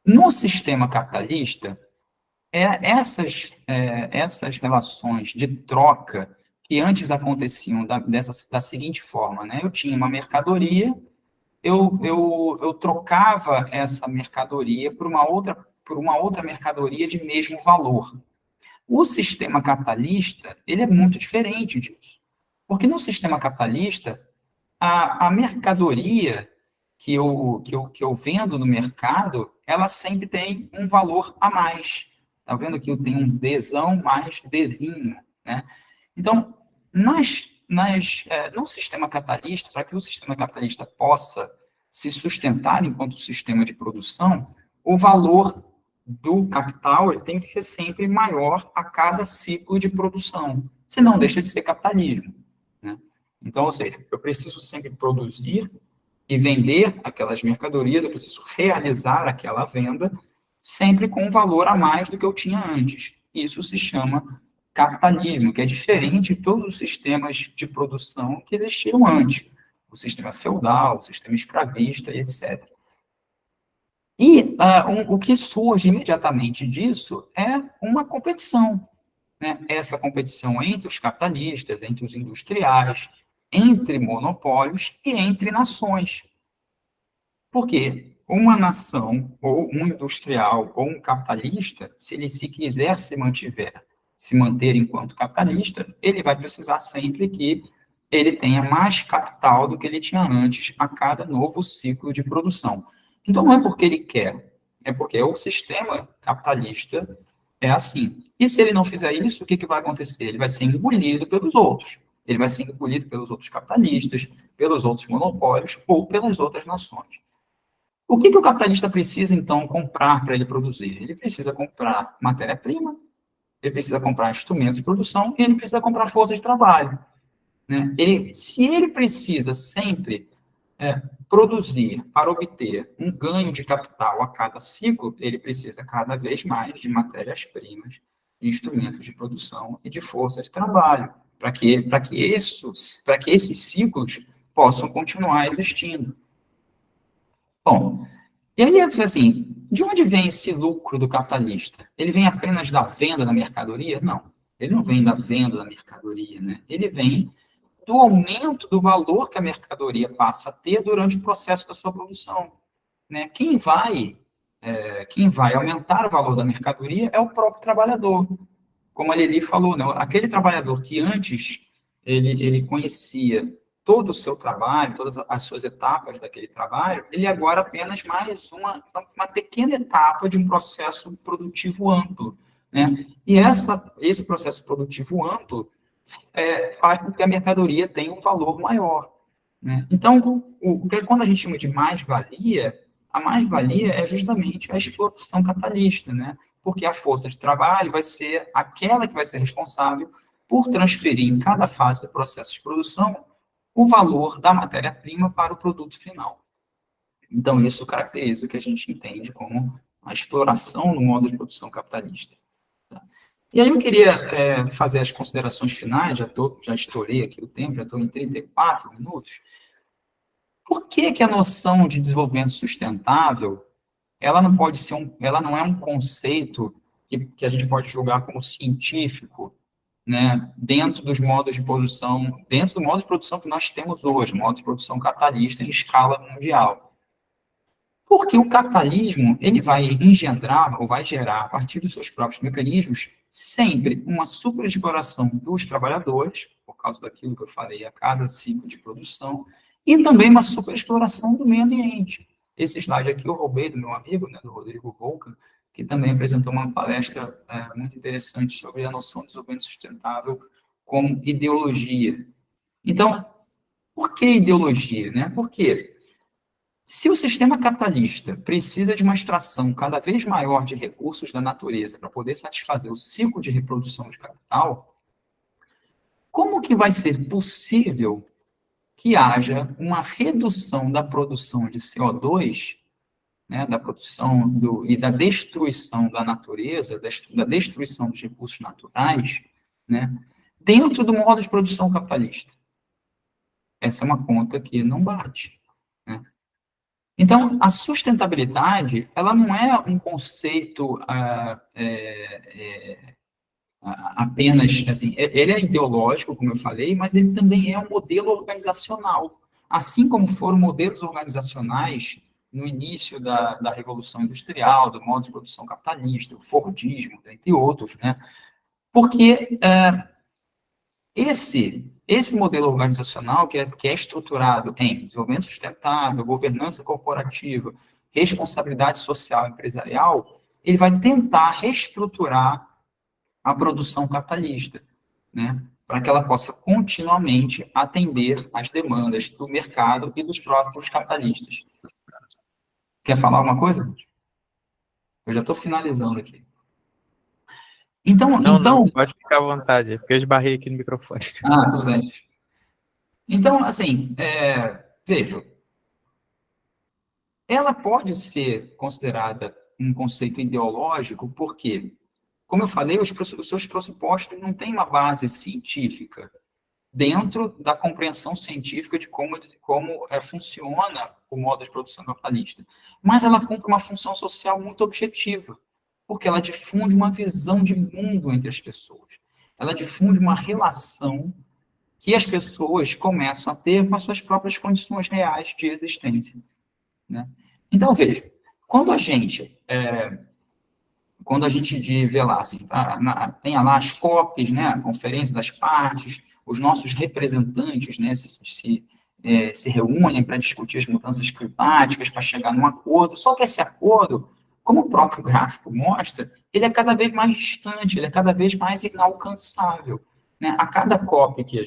No sistema capitalista, essas relações de troca que antes aconteciam da seguinte forma, né, eu tinha uma mercadoria, eu trocava essa mercadoria por uma outra mercadoria de mesmo valor. O sistema capitalista, ele é muito diferente disso. Porque no sistema capitalista, a mercadoria que eu vendo no mercado, ela sempre tem um valor a mais. Está vendo que eu tenho um Dzão mais Dzinho, né? Então, no sistema capitalista, para que o sistema capitalista possa se sustentar enquanto sistema de produção, o valor do capital ele tem que ser sempre maior a cada ciclo de produção, senão deixa de ser capitalismo, né? Então, ou seja, eu preciso sempre produzir e vender aquelas mercadorias, eu preciso realizar aquela venda sempre com um valor a mais do que eu tinha antes. Isso se chama capitalismo, que é diferente de todos os sistemas de produção que existiram antes. O sistema feudal, o sistema escravista e etc. E o que surge imediatamente disso é uma competição, né? Essa competição entre os capitalistas, entre os industriais, entre monopólios e entre nações. Por quê? uma nação, ou um industrial, ou um capitalista, se ele se quiser se manter enquanto capitalista, ele vai precisar sempre que ele tenha mais capital do que ele tinha antes a cada novo ciclo de produção. Então, não é porque ele quer, é porque o sistema capitalista é assim. E se ele não fizer isso, o que vai acontecer? Ele vai ser engolido pelos outros. Ele vai ser engolido pelos outros capitalistas, pelos outros monopólios ou pelas outras nações. O que o capitalista precisa, então, comprar para ele produzir? Ele precisa comprar matéria-prima, ele precisa comprar instrumentos de produção e ele precisa comprar força de trabalho. Né? Se ele precisa sempre produzir para obter um ganho de capital a cada ciclo, ele precisa cada vez mais de matérias-primas, de instrumentos de produção e de força de trabalho, para que esses ciclos possam continuar existindo. Bom, e aí, assim, de onde vem esse lucro do capitalista? Ele vem apenas da venda da mercadoria? Não, ele não vem da venda da mercadoria, né? Ele vem do aumento do valor que a mercadoria passa a ter durante o processo da sua produção. Né? Quem vai aumentar o valor da mercadoria é o próprio trabalhador. Como a Lili falou, né? Aquele trabalhador que antes ele conhecia todo o seu trabalho, todas as suas etapas daquele trabalho, ele agora apenas mais uma pequena etapa de um processo produtivo amplo. Né? E esse processo produtivo amplo faz com que a mercadoria tenha um valor maior. Né? Então, quando a gente chama de mais-valia, a mais-valia é justamente a exploração capitalista, né? Porque a força de trabalho vai ser aquela que vai ser responsável por transferir em cada fase do processo de produção o valor da matéria-prima para o produto final. Então, isso caracteriza o que a gente entende como a exploração no modo de produção capitalista. Tá? E aí eu queria fazer as considerações finais, já estourei aqui o tempo, já estou em 34 minutos. Por que a noção de desenvolvimento sustentável, ela não é um conceito que a gente pode julgar como científico, né, dentro dos modos de produção, dentro do modo de produção que nós temos hoje, modo de produção capitalista em escala mundial? Porque o capitalismo, ele vai engendrar, ou vai gerar, a partir dos seus próprios mecanismos, sempre uma superexploração dos trabalhadores, por causa daquilo que eu falei, a cada ciclo de produção, e também uma superexploração do meio ambiente. Esse slide aqui eu roubei do meu amigo, né, do Rodrigo Volcan, que também apresentou uma palestra muito interessante sobre a noção de desenvolvimento sustentável como ideologia. Então, por que ideologia? Né? Porque se o sistema capitalista precisa de uma extração cada vez maior de recursos da natureza para poder satisfazer o ciclo de reprodução de capital, como que vai ser possível que haja uma redução da produção de CO2, né, da produção e da destruição da natureza, da destruição dos recursos naturais, né, dentro do modo de produção capitalista? Essa é uma conta que não bate. Né? Então, a sustentabilidade, ela não é um conceito apenas, assim, ele é ideológico, como eu falei, mas ele também é um modelo organizacional. Assim como foram modelos organizacionais no início da Revolução Industrial, do modo de produção capitalista, o Fordismo, entre outros, né? Porque esse modelo organizacional, que é estruturado em desenvolvimento sustentável, governança corporativa, responsabilidade social empresarial, ele vai tentar reestruturar a produção capitalista, né, para que ela possa continuamente atender às demandas do mercado e dos próprios capitalistas. Quer falar alguma coisa? Eu já estou finalizando aqui. Não, pode ficar à vontade, porque eu esbarrei aqui no microfone. Tudo bem. Então, assim, veja, ela pode ser considerada um conceito ideológico porque, como eu falei, os seus pressupostos não têm uma base científica dentro da compreensão científica de como funciona o modo de produção capitalista. Mas ela cumpre uma função social muito objetiva, porque ela difunde uma visão de mundo entre as pessoas. Ela difunde uma relação que as pessoas começam a ter com as suas próprias condições reais de existência. Né? Então, veja, quando a gente vê lá, assim, tem lá as COPs, né, a Conferência das Partes, os nossos representantes, né, se reúnem para discutir as mudanças climáticas, para chegar num acordo, só que esse acordo, como o próprio gráfico mostra, ele é cada vez mais distante, ele é cada vez mais inalcançável, né? A cada COP que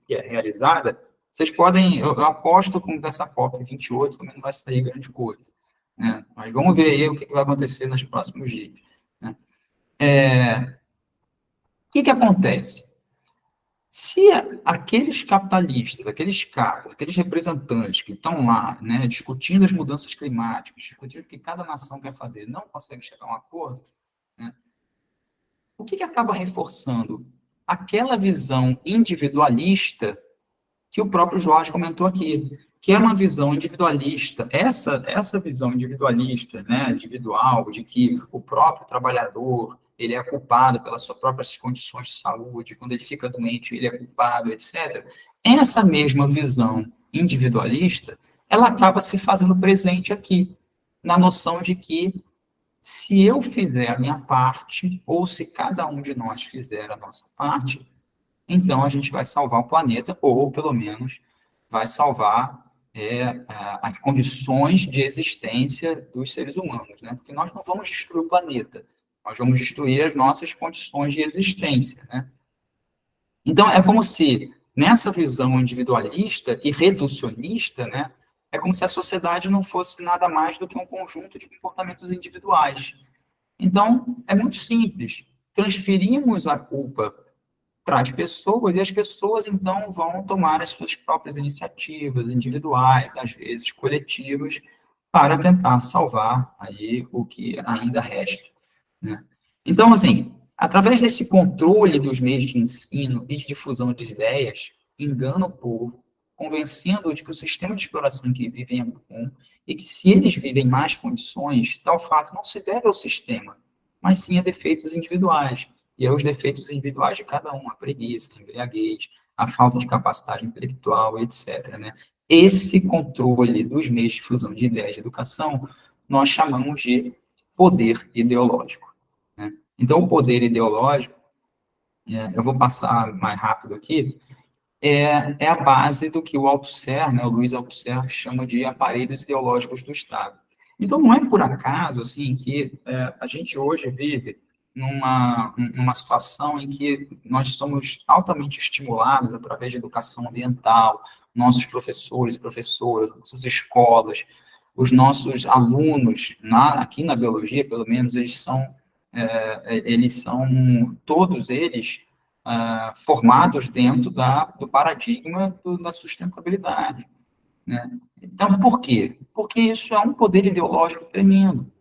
é realizada, vocês podem, eu aposto com dessa COP 28 também não vai sair grande coisa, né? Mas vamos ver aí o que vai acontecer nos próximos dias, né? O que acontece? Se aqueles capitalistas, aqueles caras, aqueles representantes que estão lá, né, discutindo as mudanças climáticas, discutindo o que cada nação quer fazer, não conseguem chegar a um acordo, né, o que acaba reforçando? Aquela visão individualista que o próprio Jorge comentou aqui, que é uma visão individualista, essa visão individualista, né, individual, de que o próprio trabalhador, ele é culpado pelas suas próprias condições de saúde, quando ele fica doente, ele é culpado, etc. Essa mesma visão individualista, ela acaba se fazendo presente aqui, na noção de que se eu fizer a minha parte, ou se cada um de nós fizer a nossa parte, então a gente vai salvar o planeta, ou pelo menos vai salvar as condições de existência dos seres humanos, né? Porque nós não vamos destruir o planeta, nós vamos destruir as nossas condições de existência, né? Então, é como se, nessa visão individualista e reducionista, né, é como se a sociedade não fosse nada mais do que um conjunto de comportamentos individuais. Então, é muito simples. Transferimos a culpa para as pessoas, e as pessoas, então, vão tomar as suas próprias iniciativas individuais, às vezes coletivas, para tentar salvar aí o que ainda resta, né? Então, assim, através desse controle dos meios de ensino e de difusão de ideias, engana o povo, convencendo-o de que o sistema de exploração em que vivem é bom e que, se eles vivem mais condições, tal fato não se deve ao sistema, mas sim a defeitos individuais, e aos defeitos individuais de cada um, a preguiça, a embriaguez, a falta de capacidade intelectual, etc., né? Esse controle dos meios de difusão de ideias de educação, nós chamamos de poder ideológico, né? Então, o poder ideológico, eu vou passar mais rápido aqui, é a base do que o Althusser, né, o Luiz Althusser, chama de aparelhos ideológicos do Estado. Então, não é por acaso assim, que a gente hoje vive numa situação em que nós somos altamente estimulados através de educação ambiental, nossos professores e professoras, nossas escolas, os nossos alunos, aqui na biologia, pelo menos, eles são todos eles, formados dentro do paradigma da sustentabilidade, né? Então, por quê? Porque isso é um poder ideológico tremendo.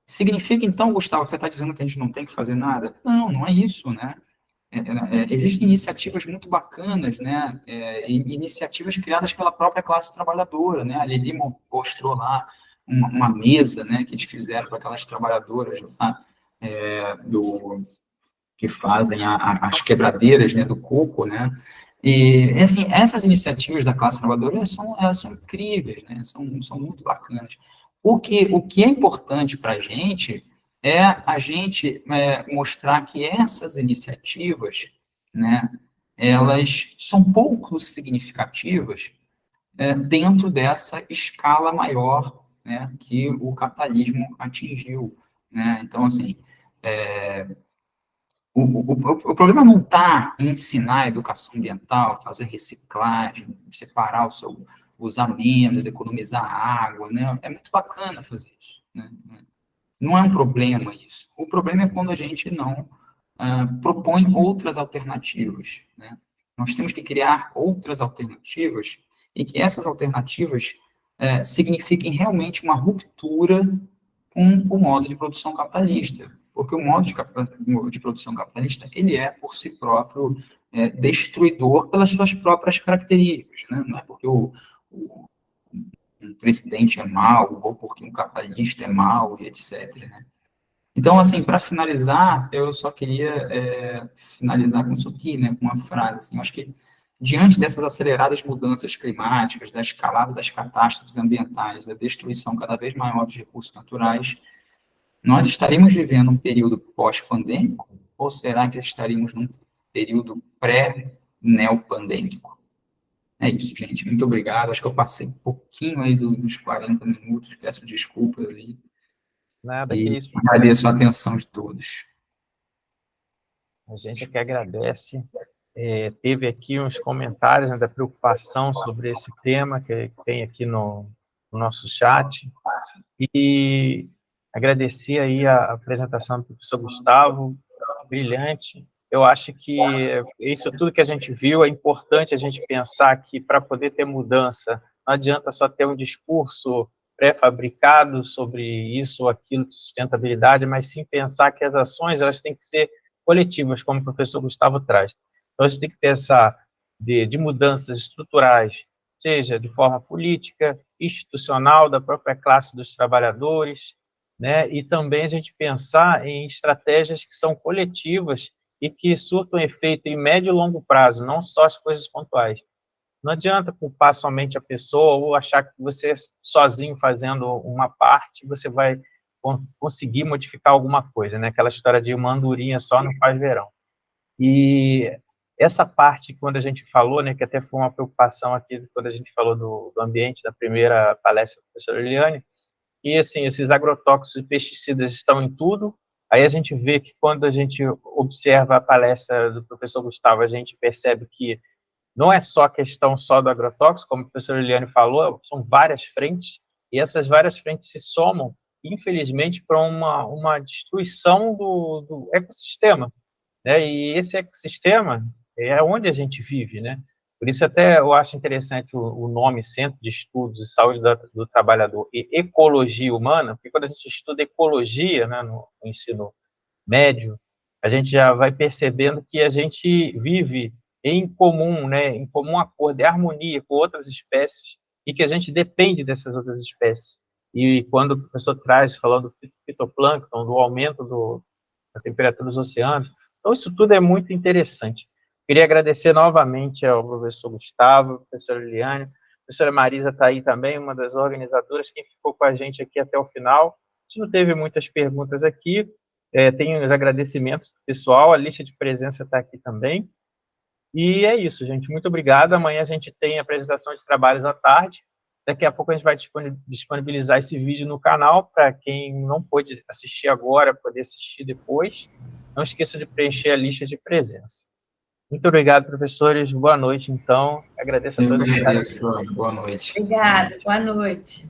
Significa, então, Gustavo, que você está dizendo que a gente não tem que fazer nada? Não, não é isso, né? Existem iniciativas muito bacanas, né? Iniciativas criadas pela própria classe trabalhadora, né? A Lili mostrou lá uma mesa, né, que eles fizeram para aquelas trabalhadoras lá, que fazem as quebradeiras, né, do coco, né? E, assim, essas iniciativas da classe trabalhadora, elas são incríveis, né? São muito bacanas. O que é importante para a gente é a gente mostrar que essas iniciativas, né, elas são pouco significativas dentro dessa escala maior, né, que o capitalismo atingiu, né? Então, assim, o problema não está em ensinar a educação ambiental, fazer reciclagem, separar usar menos, economizar água, né? É muito bacana fazer isso, né? Não é um problema isso. O problema é quando a gente não propõe outras alternativas, né? Nós temos que criar outras alternativas e que essas alternativas signifiquem realmente uma ruptura com o modo de produção capitalista, porque o modo de produção capitalista, ele é, por si próprio, destruidor pelas suas próprias características, né? Não é porque um presidente é mau, ou porque um capitalista é mau, e etc., né? Então, assim, para finalizar, eu só queria finalizar com isso aqui, né, com uma frase, assim, eu acho que diante dessas aceleradas mudanças climáticas, da escalada das catástrofes ambientais, da destruição cada vez maior dos recursos naturais, nós estaríamos vivendo um período pós-pandêmico ou será que estaríamos num período pré-neopandêmico? É isso, gente. Muito obrigado. Acho que eu passei um pouquinho aí dos 40 minutos. Peço desculpas aí. Nada que isso. Agradeço a atenção de todos. A gente que agradece. Teve aqui uns comentários, né, da preocupação sobre esse tema que tem aqui no nosso chat. E agradecer aí a apresentação do professor Gustavo, brilhante. Eu acho que isso tudo que a gente viu, é importante a gente pensar que para poder ter mudança, não adianta só ter um discurso pré-fabricado sobre isso ou aquilo de sustentabilidade, mas sim pensar que as ações elas têm que ser coletivas, como o professor Gustavo traz. Então, a gente tem que pensar de mudanças estruturais, seja de forma política, institucional, da própria classe dos trabalhadores, né? E também a gente pensar em estratégias que são coletivas e que surtam efeito em médio e longo prazo, não só as coisas pontuais. Não adianta culpar somente a pessoa ou achar que você sozinho fazendo uma parte, você vai conseguir modificar alguma coisa, né? Aquela história de uma andorinha só não faz verão. E essa parte, quando a gente falou, né, que até foi uma preocupação aqui, quando a gente falou do ambiente, da primeira palestra da professora Eliane, e assim, esses agrotóxicos e pesticidas estão em tudo. Aí a gente vê que quando a gente observa a palestra do professor Gustavo, a gente percebe que não é só questão só do agrotóxico, como a professora Eliane falou, são várias frentes, e essas várias frentes se somam, infelizmente, para uma destruição do ecossistema, né? E esse ecossistema é onde a gente vive, né? Por isso até eu acho interessante o nome Centro de Estudos de Saúde do Trabalhador e Ecologia Humana, porque quando a gente estuda ecologia, né, no ensino médio, a gente já vai percebendo que a gente vive em comum, né, em comum acordo, em harmonia com outras espécies e que a gente depende dessas outras espécies. E quando o professor traz, falando do fitoplâncton, do aumento da temperatura dos oceanos, então isso tudo é muito interessante. Queria agradecer novamente ao professor Gustavo, à professora Eliane, a professora Marisa está aí também, uma das organizadoras, que ficou com a gente aqui até o final. A gente não teve muitas perguntas aqui, tem os agradecimentos do pessoal, a lista de presença está aqui também. E é isso, gente. Muito obrigado. Amanhã a gente tem a apresentação de trabalhos à tarde. Daqui a pouco a gente vai disponibilizar esse vídeo no canal para quem não pôde assistir agora, poder assistir depois. Não esqueça de preencher a lista de presença. Muito obrigado, professores. Boa noite, então. Agradeço a todos. Eu agradeço, João. Boa noite. Obrigada. Boa noite.